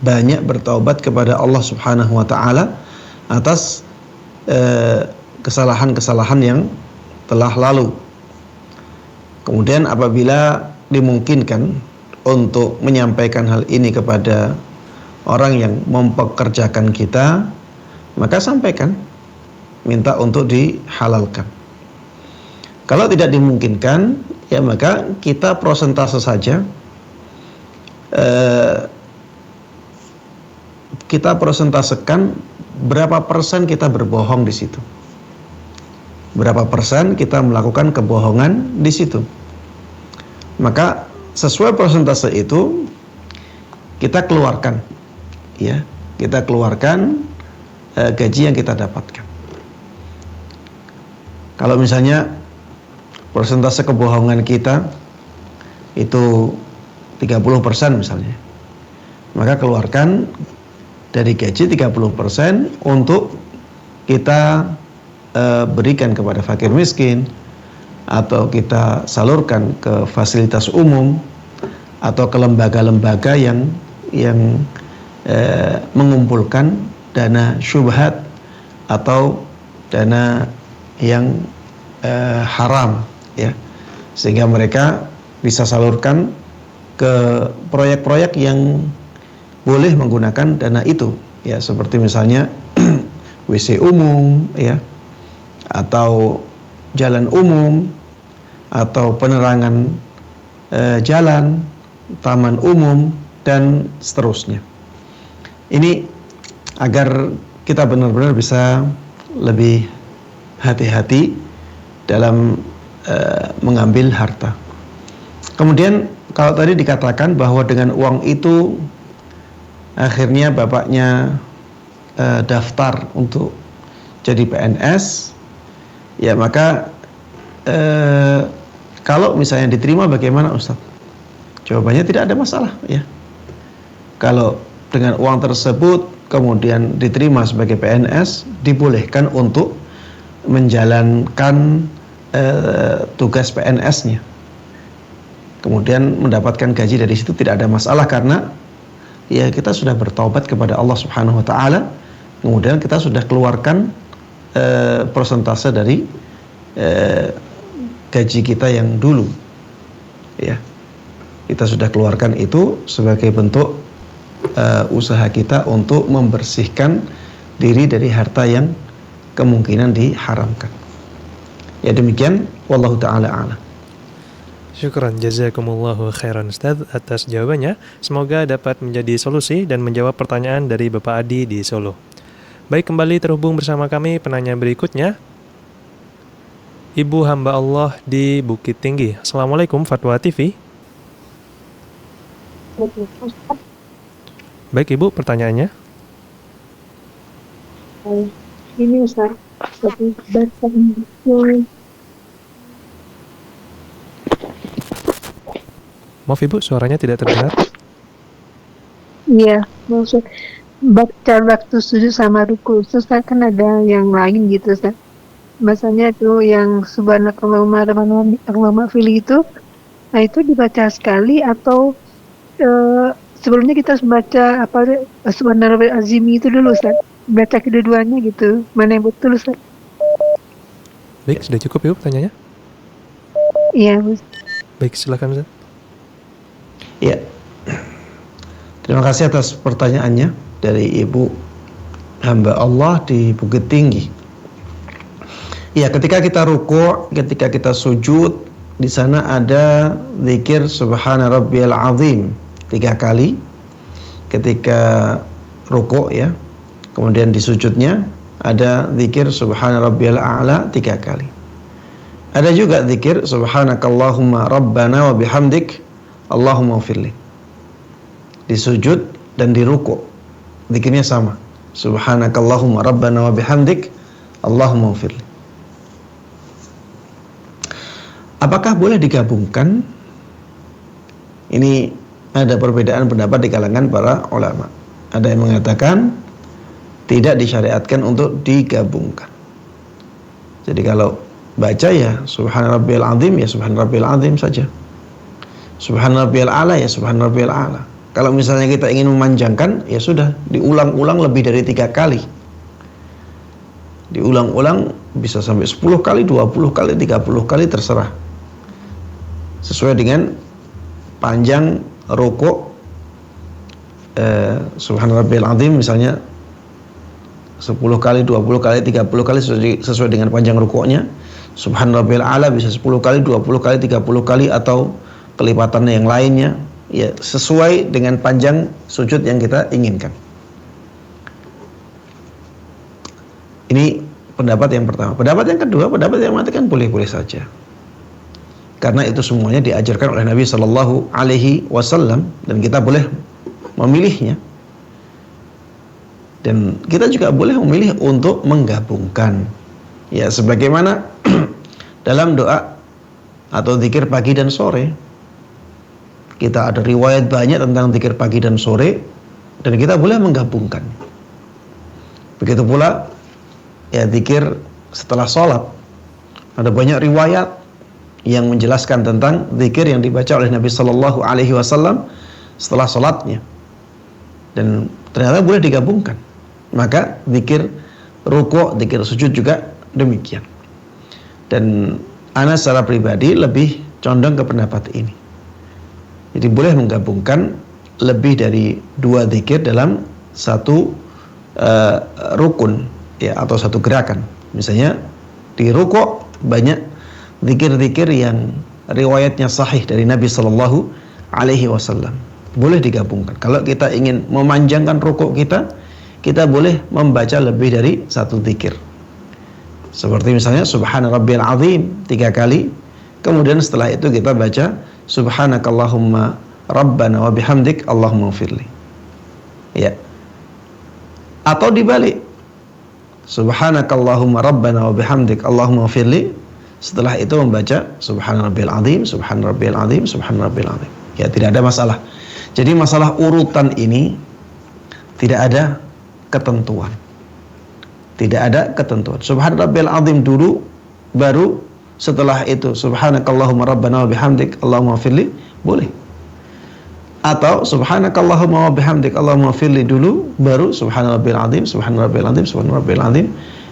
Banyak bertaubat kepada Allah Subhanahu wa ta'ala atas kesalahan-kesalahan yang telah lalu. Kemudian apabila dimungkinkan untuk menyampaikan hal ini kepada orang yang mempekerjakan kita, maka sampaikan, minta untuk dihalalkan. Kalau tidak dimungkinkan, ya maka kita prosentase saja. Kita persentasekan berapa persen kita berbohong di situ. Berapa persen kita melakukan kebohongan di situ. Maka sesuai persentase itu kita keluarkan, ya, kita keluarkan gaji yang kita dapatkan. Kalau misalnya persentase kebohongan kita itu 30% misalnya, maka keluarkan dari gaji 30% untuk kita berikan kepada fakir miskin, atau kita salurkan ke fasilitas umum atau ke lembaga-lembaga yang mengumpulkan dana syubhat atau dana yang haram, ya, sehingga mereka bisa salurkan ke proyek-proyek yang boleh menggunakan dana itu, ya, seperti misalnya WC umum, ya, atau jalan umum, atau penerangan jalan, taman umum, dan seterusnya. Ini agar kita benar-benar bisa lebih hati-hati dalam mengambil harta. Kemudian kalau tadi dikatakan bahwa dengan uang itu akhirnya bapaknya daftar untuk jadi PNS, ya maka kalau misalnya diterima bagaimana Ustaz? Jawabannya tidak ada masalah, ya. Kalau dengan uang tersebut kemudian diterima sebagai PNS, dibolehkan untuk menjalankan tugas PNS-nya. Kemudian mendapatkan gaji dari situ tidak ada masalah, karena ya kita sudah bertaubat kepada Allah Subhanahu wa taala. Kemudian kita sudah keluarkan persentase dari gaji kita yang dulu, ya, kita sudah keluarkan itu sebagai bentuk usaha kita untuk membersihkan diri dari harta yang kemungkinan diharamkan. Ya demikian, wallahu taala a'lam. Syukran, jazakumullahu khairan Ustaz atas jawabannya. Semoga dapat menjadi solusi dan menjawab pertanyaan dari Bapak Adi di Solo. Baik, kembali terhubung bersama kami penanya berikutnya, Ibu hamba Allah di Bukit Tinggi. Assalamualaikum Fatwa TV. Baik Ibu, pertanyaannya. Ini Ustaz, Maaf Ibu, suaranya tidak terdengar. iya, maksud baca waktu sujud sama ruku, Ustaz, kan ada yang lain gitu Ustaz. Masanya itu yang subhanakallahumma rabbana fili itu, nah itu dibaca sekali atau sebelumnya kita harus baca apa subhanarabbal azim itu dulu Ustaz, baca kedua-duanya gitu, mana yang betul Ustaz? Baik, sudah cukup Ibu pertanyaannya? Iya Ustaz. Baik, silakan Ustaz. Ya, terima kasih atas pertanyaannya dari Ibu hamba Allah di Bukit Tinggi. Ya, ketika kita ruku', ketika kita sujud, di sana ada zikir Subhana Rabbiyal Azim 3 kali. Ketika ruku' ya, kemudian di sujudnya ada zikir Subhana Rabbiyal A'la 3 kali. Ada juga zikir Subhanakallahumma Rabbana wa bihamdik Allahumma ufirli. Di sujud dan di ruku' zikirnya sama. Subhanakallahumma Rabbana wa bihamdik Allahumma ufirli. Apakah boleh digabungkan? Ini ada perbedaan pendapat di kalangan para ulama. Ada yang mengatakan tidak disyariatkan untuk digabungkan. Jadi kalau baca ya Subhana Rabbiyal Azim ya Subhana Rabbiyal Azim saja. Subhana Rabbiyal A'la ya Subhana Rabbiyal A'la. Kalau misalnya kita ingin memanjangkan, ya sudah diulang-ulang lebih dari 3 kali. Diulang-ulang bisa sampai 10 kali, 20 kali, 30 kali, terserah. Sesuai dengan panjang rukuk. Subhana Rabbiyal Azim misalnya 10 kali, 20 kali, 30 kali sesuai dengan panjang rukuknya. Subhana Rabbiyal A'la bisa 10 kali, 20 kali, 30 kali atau kelipatannya yang lainnya, ya sesuai dengan panjang sujud yang kita inginkan. Ini pendapat yang pertama. Pendapat yang kedua, pendapat yang mengatakan boleh-boleh saja. Karena itu semuanya diajarkan oleh Nabi Shallallahu Alaihi Wasallam dan kita boleh memilihnya. Dan kita juga boleh memilih untuk menggabungkan. Ya sebagaimana dalam doa atau zikir pagi dan sore. Kita ada riwayat banyak tentang zikir pagi dan sore dan kita boleh menggabungkan. Begitu pula ya zikir setelah sholat. Ada banyak riwayat yang menjelaskan tentang zikir yang dibaca oleh Nabi Sallallahu Alaihi Wasallam setelah sholatnya. Dan ternyata boleh digabungkan. Maka zikir ruku', zikir sujud juga demikian. Dan ana secara pribadi lebih condong ke pendapat ini. Jadi boleh menggabungkan lebih dari 2 zikir dalam satu rukun ya atau satu gerakan. Misalnya di ruku' banyak zikir-zikir yang riwayatnya sahih dari Nabi Sallallahu Alaihi Wasallam. Boleh digabungkan. Kalau kita ingin memanjangkan ruku' kita boleh membaca lebih dari 1 zikir. Seperti misalnya Subhana Rabbiyal Azim 3 kali. Kemudian setelah itu kita baca Subhanakallahumma Rabbana wa bihamdik Allahumma ufirli. Ya. Atau dibalik. Subhanakallahumma Rabbana wa bihamdik Allahumma ufirli. Setelah itu membaca Subhana Rabbiyal Azim, Subhana Rabbiyal Azim, Subhana Rabbiyal Azim. Ya, tidak ada masalah. Jadi masalah urutan ini tidak ada ketentuan. Tidak ada ketentuan. Subhana Rabbiyal Azim dulu, baru setelah itu Subhanakallahumma Rabbana wa bihamdik Allahumma firli, boleh. Atau Subhanakallahumma wa bihamdik Allahumma firli dulu, baru Subhana Rabbiyal Azim, Subhana Rabbiyal Azim, Subhana Rabbiyal Azim.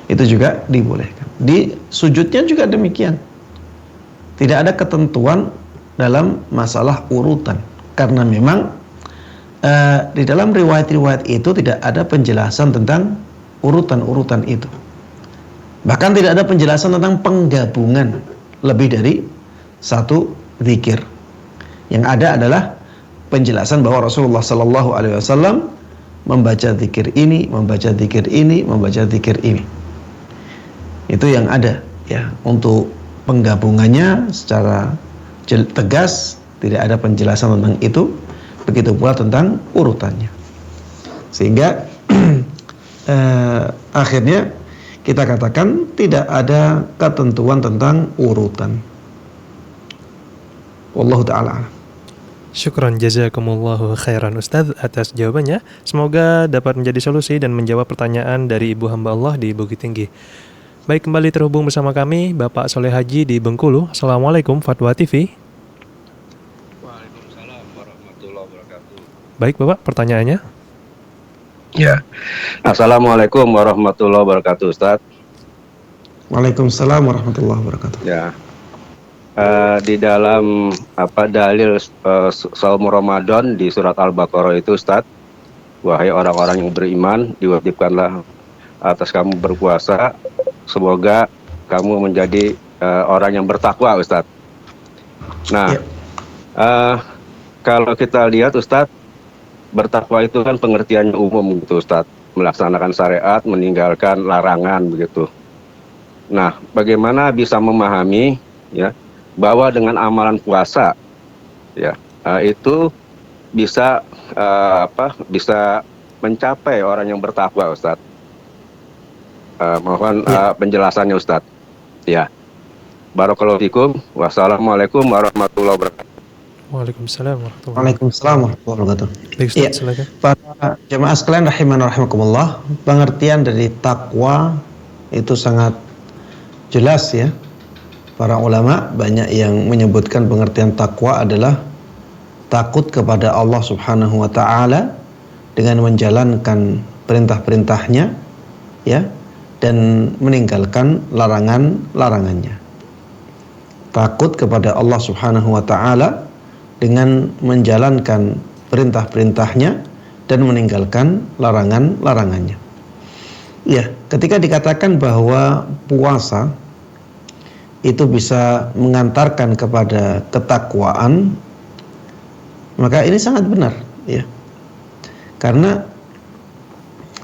Itu juga dibolehkan. Di sujudnya juga demikian. Tidak ada ketentuan dalam masalah urutan. Karena memang di dalam riwayat-riwayat itu tidak ada penjelasan tentang urutan-urutan itu. Bahkan tidak ada penjelasan tentang penggabungan lebih dari 1 zikir. Yang ada adalah penjelasan bahwa Rasulullah Sallallahu Alaihi Wasallam membaca zikir ini, membaca zikir ini, membaca zikir ini. Itu yang ada ya. Untuk penggabungannya secara tegas tidak ada penjelasan tentang itu. Begitu pula tentang urutannya. Sehingga akhirnya kita katakan tidak ada ketentuan tentang urutan. Wallahu ta'ala. Syukran jazakumullahu khairan Ustadz atas jawabannya. Semoga dapat menjadi solusi dan menjawab pertanyaan dari Ibu hamba Allah di Bukit Tinggi. Baik, kembali terhubung bersama kami Bapak Soleh Haji di Bengkulu. Assalamualaikum Fatwa TV. Waalaikumsalam warahmatullahi wabarakatuh. Baik Bapak, pertanyaannya. Ya. Assalamualaikum warahmatullahi wabarakatuh, Ustaz. Waalaikumsalam warahmatullahi wabarakatuh. Ya. di dalam dalil saum Ramadan di surat Al-Baqarah itu, Ustaz, wahai orang-orang yang beriman, diwajibkanlah atas kamu berpuasa, semoga kamu menjadi orang yang bertakwa, Ustaz. Nah, kalau kita lihat, Ustaz, bertakwa itu kan pengertiannya umum gitu, Ustaz, melaksanakan syariat, meninggalkan larangan begitu. Nah, bagaimana bisa memahami ya bahwa dengan amalan puasa ya itu bisa bisa mencapai orang yang bertakwa, Ustaz. Mohon penjelasannya, Ustaz. Ya. Barakallahu fikum. Wassalamualaikum warahmatullahi wabarakatuh. Waalaikumsalam warahmatullahi Waalaikumsalam warahmatullahi wabarakatuh. Baik, Ustaz, silakan. Para jemaah sekalian rahimana rahimakumullah, pengertian dari takwa itu sangat jelas ya. Para ulama banyak yang menyebutkan pengertian takwa adalah takut kepada Allah Subhanahu wa taala dengan menjalankan perintah-perintahnya ya, dan meninggalkan larangan-larangannya. Takut kepada Allah Subhanahu wa taala dengan menjalankan perintah-perintahnya dan meninggalkan larangan-larangannya. Ya, ketika dikatakan bahwa puasa itu bisa mengantarkan kepada ketakwaan, maka ini sangat benar ya. Karena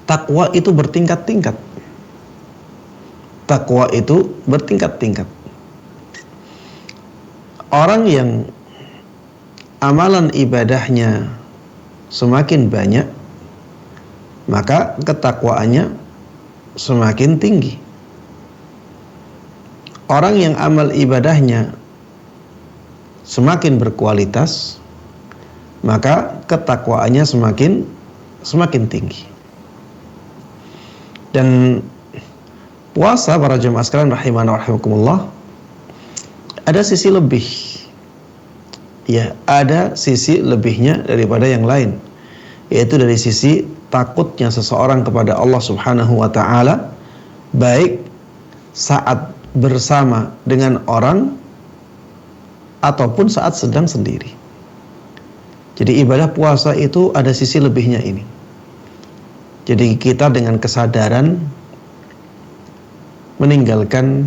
takwa itu bertingkat-tingkat. Takwa itu bertingkat-tingkat. Orang yang amalan ibadahnya semakin banyak, maka ketakwaannya semakin tinggi. Orang yang amal ibadahnya semakin berkualitas, maka ketakwaannya semakin tinggi. Dan puasa, para jemaah sekalian rahimana rahimakumullah, ada sisi lebih. Ya, ada sisi lebihnya daripada yang lain, yaitu dari sisi takutnya seseorang kepada Allah Subhanahu wa taala, baik saat bersama dengan orang ataupun saat sedang sendiri. Jadi ibadah puasa itu ada sisi lebihnya ini. Jadi kita dengan kesadaran meninggalkan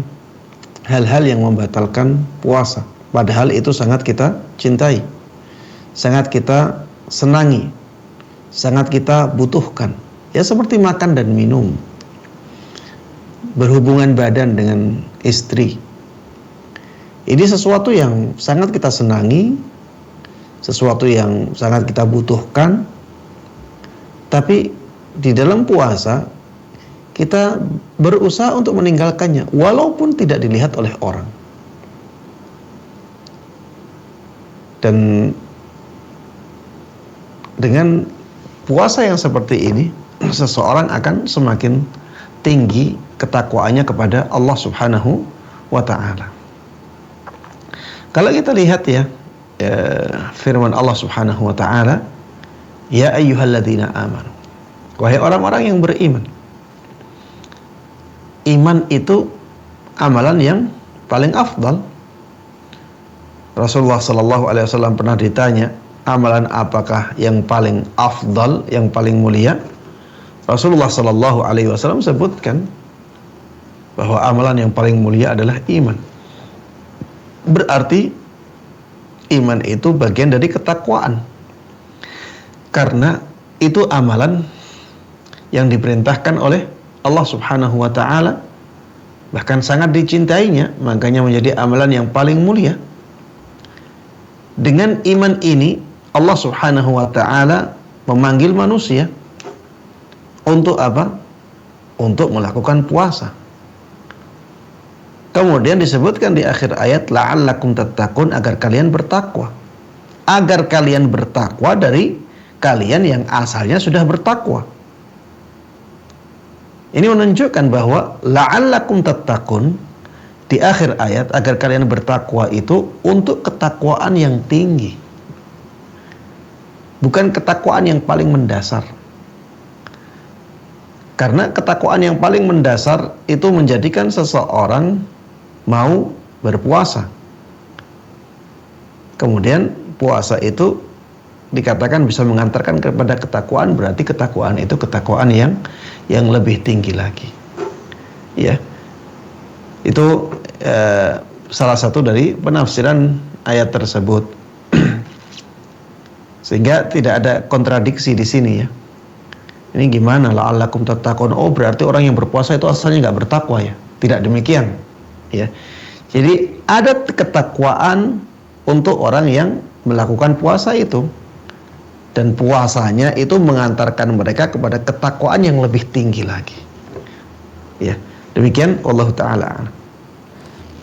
hal-hal yang membatalkan puasa, padahal itu sangat kita cintai, sangat kita senangi, sangat kita butuhkan. Ya seperti makan dan minum, berhubungan badan dengan istri. Ini sesuatu yang sangat kita senangi, sesuatu yang sangat kita butuhkan. Tapi di dalam puasa kita berusaha untuk meninggalkannya walaupun tidak dilihat oleh orang. Dan dengan puasa yang seperti ini, seseorang akan semakin tinggi ketakwaannya kepada Allah Subhanahu wa ta'ala. Kalau kita lihat ya, firman Allah Subhanahu wa ta'ala, ya ayyuhalladzina amanu, wahai orang-orang yang beriman. Iman itu amalan yang paling afdal. Rasulullah sallallahu alaihi wasallam pernah ditanya, amalan apakah yang paling afdal, yang paling mulia? Rasulullah sallallahu alaihi wasallam sebutkan bahwa amalan yang paling mulia adalah iman. Berarti iman itu bagian dari ketakwaan. Karena itu amalan yang diperintahkan oleh Allah Subhanahu wa ta'ala, bahkan sangat dicintainya, makanya menjadi amalan yang paling mulia. Dengan iman ini Allah Subhanahu wa ta'ala memanggil manusia untuk apa? Untuk melakukan puasa. Kemudian disebutkan di akhir ayat, la'allakum tattaqun, agar kalian bertakwa. Agar kalian bertakwa dari kalian yang asalnya sudah bertakwa. Ini menunjukkan bahwa la'allakum tattaqun di akhir ayat, agar kalian bertakwa, itu untuk ketakwaan yang tinggi, bukan ketakwaan yang paling mendasar. Karena ketakwaan yang paling mendasar itu menjadikan seseorang mau berpuasa. kemudian puasa itu dikatakan bisa mengantarkan kepada ketakwaan, berarti ketakwaan itu ketakwaan yang lebih tinggi lagi. Ya. Itu salah satu dari penafsiran ayat tersebut. Sehingga tidak ada kontradiksi di sini ya. Ini gimana la'allakum tattaqun? Oh, berarti orang yang berpuasa itu asalnya nggak bertakwa ya? Tidak demikian. Ya. Jadi ada ketakwaan untuk orang yang melakukan puasa itu, dan puasanya itu mengantarkan mereka kepada ketakwaan yang lebih tinggi lagi. Ya, demikian Allah Ta'ala.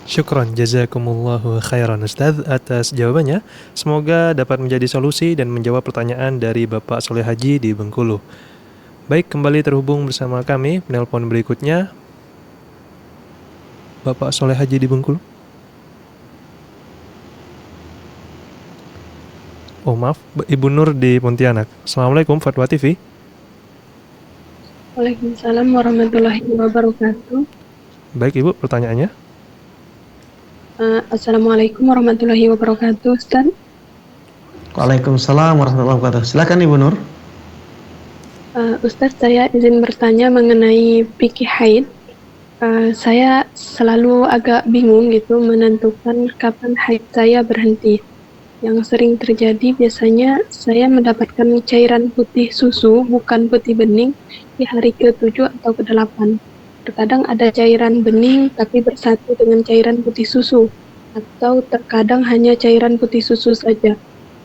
Syukran, jazakumullahu khairan Ustaz atas jawabannya. Semoga dapat menjadi solusi dan menjawab pertanyaan dari Bapak Soleh Haji di Bengkulu. Baik, kembali terhubung bersama kami penelpon berikutnya. Bapak Soleh Haji di Bengkulu. Oh maaf, Ibu Nur di Pontianak. Assalamualaikum Fatwa TV. Waalaikumsalam warahmatullahi wabarakatuh. Baik Ibu, pertanyaannya. Assalamualaikum warahmatullahi wabarakatuh, Ustaz. Waalaikumsalam warahmatullahi wabarakatuh. Silakan Ibu Nur. Ustaz, saya izin bertanya mengenai fikih haid. Saya selalu agak bingung gitu menentukan kapan haid saya berhenti. Yang sering terjadi biasanya saya mendapatkan cairan putih susu, bukan putih bening, di hari ke-7 atau ke-8. Terkadang ada cairan bening tapi bersatu dengan cairan putih susu, atau terkadang hanya cairan putih susu saja.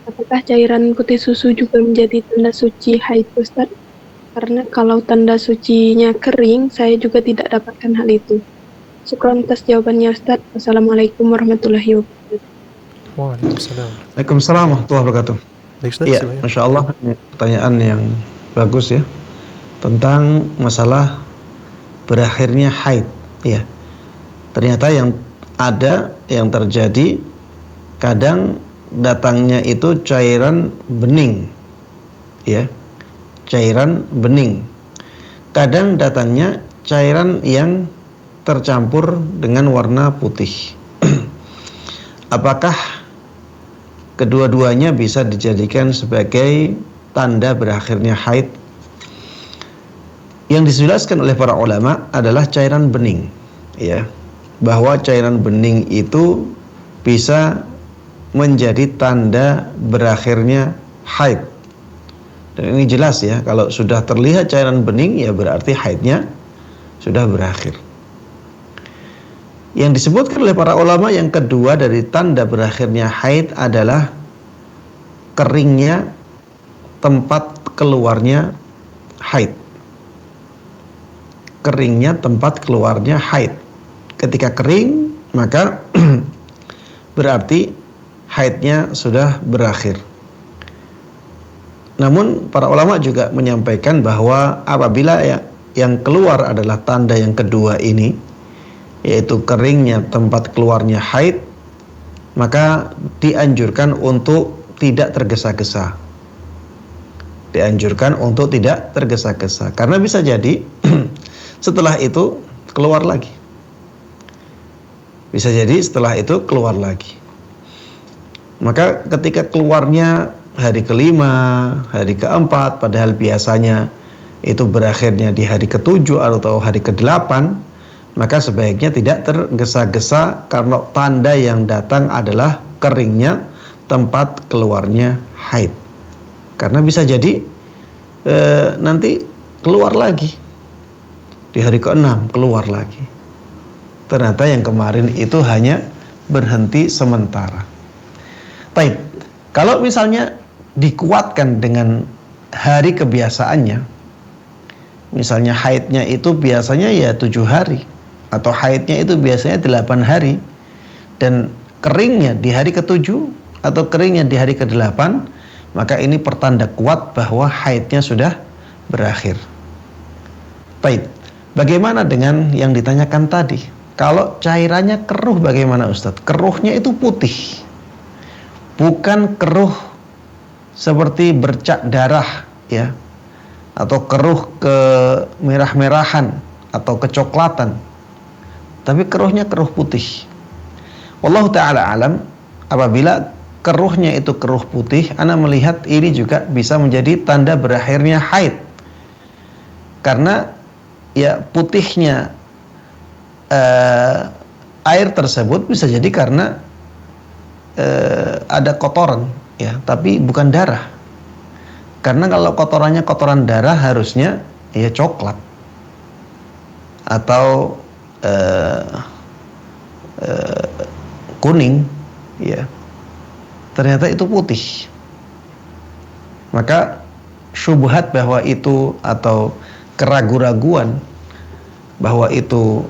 Apakah cairan putih susu juga menjadi tanda suci haid, Ustaz? Karena kalau tanda sucinya kering, saya juga tidak dapatkan hal itu. Syukran atas jawabannya, Ustaz. Wassalamualaikum warahmatullahi wabarakatuh. Waalaikumsalam. Waalaikumsalam warahmatullahi wabarakatuh. Baik Ustaz, Ya, Masya Allah, pertanyaan yang bagus ya, tentang masalah berakhirnya haid. Ya, ternyata yang ada, yang terjadi, kadang datangnya itu cairan bening, ya, cairan bening. Kadang datangnya cairan yang tercampur dengan warna putih. Apakah kedua-duanya bisa dijadikan sebagai tanda berakhirnya haid? Yang dijelaskan oleh para ulama adalah cairan bening, ya, bahwa cairan bening itu bisa menjadi tanda berakhirnya haid. Dan ini jelas ya, kalau sudah terlihat cairan bening ya berarti haidnya sudah berakhir. Yang disebutkan oleh para ulama yang kedua dari tanda berakhirnya haid adalah keringnya tempat keluarnya haid. Keringnya tempat keluarnya haid. Ketika kering, maka berarti haidnya sudah berakhir. Namun para ulama juga menyampaikan bahwa apabila yang keluar adalah tanda yang kedua ini, yaitu keringnya tempat keluarnya haid, maka dianjurkan untuk tidak tergesa-gesa. Dianjurkan untuk tidak tergesa-gesa, karena bisa jadi setelah itu keluar lagi. Bisa jadi setelah itu keluar lagi. Maka ketika keluarnya hari ke-5, hari ke-4, padahal biasanya itu berakhirnya di hari ke-7 atau hari ke-8, maka sebaiknya tidak tergesa-gesa karena tanda yang datang adalah keringnya tempat keluarnya haid. Karena bisa jadi nanti keluar lagi di hari ke-6, keluar lagi. Ternyata yang kemarin itu hanya berhenti sementara. Baik, kalau misalnya dikuatkan dengan hari kebiasaannya, misalnya haidnya itu biasanya ya 7 hari, atau haidnya itu biasanya 8 hari, dan keringnya di hari ke-7 atau keringnya di hari ke-8, maka ini pertanda kuat bahwa haidnya sudah berakhir. Baik, bagaimana dengan yang ditanyakan tadi? Kalau cairannya keruh bagaimana Ustadz? Keruhnya itu putih, bukan keruh seperti bercak darah ya, atau keruh kemerah-merahan atau kecoklatan, tapi keruhnya keruh putih. Wallahu ta'ala alam, apabila keruhnya itu keruh putih, ana melihat ini juga bisa menjadi tanda berakhirnya haid. Karena ya putihnya air tersebut bisa jadi karena ada kotoran, ya, tapi bukan darah. Karena kalau kotorannya kotoran darah harusnya ya coklat atau kuning, ya. Ternyata itu putih. Maka syubhat bahwa itu atau keraguan-raguan bahwa itu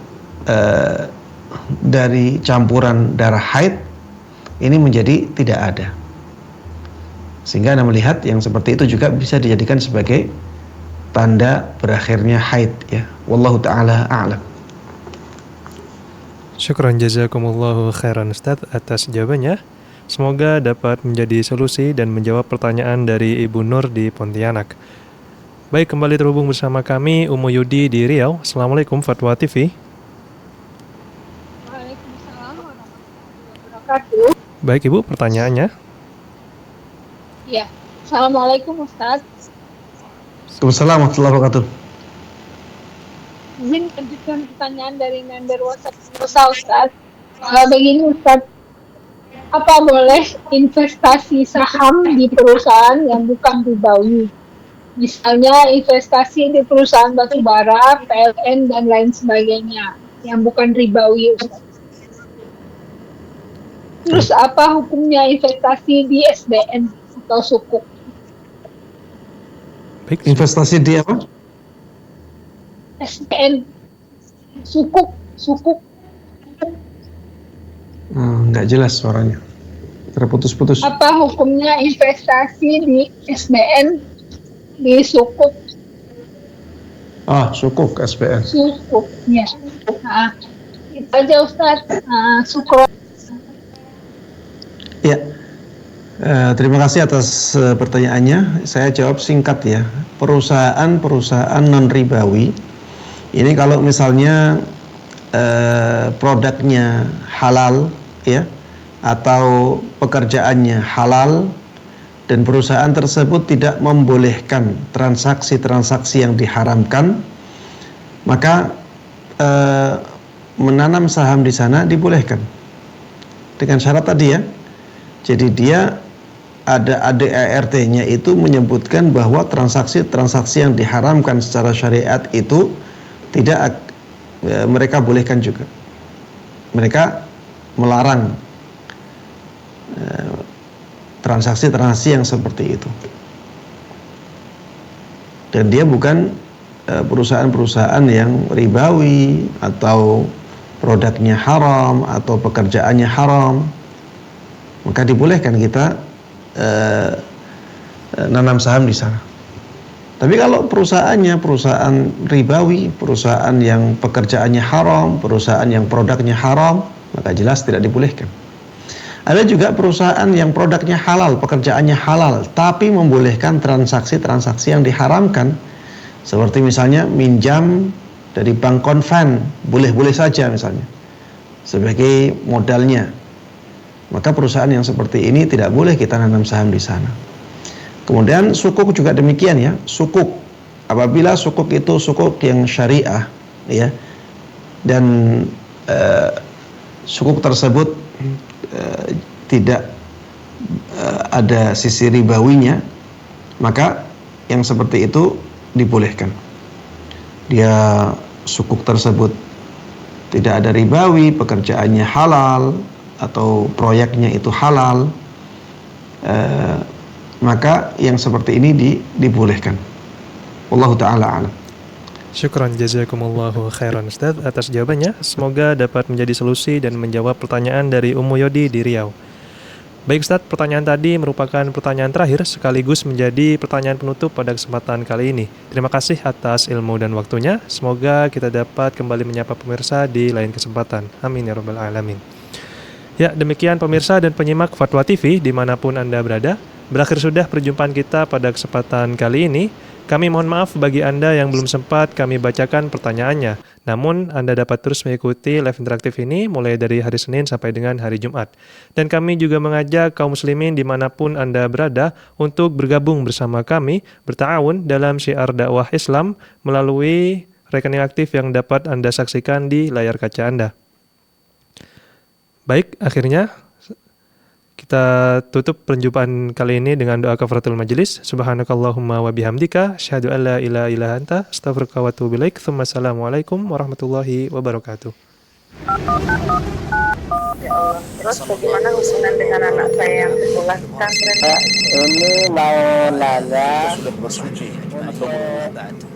dari campuran darah haid ini menjadi tidak ada. Sehingga Anda melihat yang seperti itu juga bisa dijadikan sebagai tanda berakhirnya haid, ya. Wallahu taala a'lam. Syukran jazakumullahu khairan Ustaz atas jawabannya. Semoga dapat menjadi solusi dan menjawab pertanyaan dari Ibu Nur di Pontianak. Baik, kembali terhubung bersama kami Umu Yudi di Riau. Assalamualaikum Fatwa TV. Waalaikumsalam warahmatullahi wabarakatuh. Baik Ibu, pertanyaannya. Ya, Assalamualaikum Ustaz. Waalaikumsalam warahmatullahi wabarakatuh. Izin lanjutkan pertanyaan dari member WhatsApp Ustaz. Begini Ustaz, apa boleh investasi saham di perusahaan yang bukan ribawi? Misalnya investasi di perusahaan batubara, PLN dan lain sebagainya yang bukan ribawi Ustaz. Terus apa hukumnya investasi di SBN atau sukuk? Baik, investasi di apa? SBN, sukuk. Nggak jelas suaranya, terputus-putus. Apa hukumnya investasi di SBN, di sukuk? Sukuk SBN. Sukuk, ya. Nah, itu aja Ustaz. Syukron. Ya, terima kasih atas pertanyaannya. Saya jawab singkat ya. Perusahaan non ribawi ini kalau misalnya produknya halal, ya, atau pekerjaannya halal dan perusahaan tersebut tidak membolehkan transaksi-transaksi yang diharamkan, maka menanam saham di sana dibolehkan dengan syarat tadi, ya. Jadi dia ada ADART-nya itu menyebutkan bahwa transaksi-transaksi yang diharamkan secara syariat itu tidak mereka bolehkan juga. Mereka melarang transaksi-transaksi yang seperti itu. Dan dia bukan perusahaan-perusahaan yang ribawi atau produknya haram atau pekerjaannya haram. Maka dibolehkan kita nanam saham di sana. Tapi kalau perusahaannya perusahaan ribawi, perusahaan yang pekerjaannya haram, perusahaan yang produknya haram, maka jelas tidak dibolehkan. Ada juga perusahaan yang produknya halal, pekerjaannya halal, tapi membolehkan transaksi-transaksi yang diharamkan, seperti misalnya minjam dari bank konven, boleh-boleh saja misalnya, sebagai modalnya. Maka perusahaan yang seperti ini tidak boleh kita nanam saham di sana. Kemudian sukuk juga demikian, ya. Sukuk, apabila sukuk itu sukuk yang syariah, ya, dan sukuk tersebut tidak ada sisi ribawinya, maka yang seperti itu dibolehkan. Dia sukuk tersebut tidak ada ribawi, pekerjaannya halal atau proyeknya itu halal, maka yang seperti ini dibolehkan. Wallahu ta'ala a'lam. Syukran jazakumullahu khairan Ustaz atas jawabannya. Semoga dapat menjadi solusi dan menjawab pertanyaan dari Ummu Yodi di Riau. Baik Ustaz, pertanyaan tadi merupakan pertanyaan terakhir sekaligus menjadi pertanyaan penutup pada kesempatan kali ini. Terima kasih atas ilmu dan waktunya. Semoga kita dapat kembali menyapa pemirsa di lain kesempatan. Amin ya rabbal alamin. Ya, demikian pemirsa dan penyimak Fatwa TV dimanapun Anda berada. Berakhir sudah perjumpaan kita pada kesempatan kali ini. Kami mohon maaf bagi Anda yang belum sempat kami bacakan pertanyaannya. Namun, Anda dapat terus mengikuti live interaktif ini mulai dari hari Senin sampai dengan hari Jumat. Dan kami juga mengajak kaum muslimin dimanapun Anda berada untuk bergabung bersama kami, berta'awun dalam syiar dakwah Islam melalui rekening aktif yang dapat Anda saksikan di layar kaca Anda. Baik, akhirnya kita tutup perjumpaan kali ini dengan doa kafaratul majelis. Subhanakallahumma wa bihamdika asyhadu an la ilaha illa anta astaghfiruka wa atubu ilaik. Assalamualaikum warahmatullahi wabarakatuh. Ya Allah. Terus bagaimana hubungan dengan anak saya yang sekolah pesantren? Ini mau nanya sudah bersuci atau belum?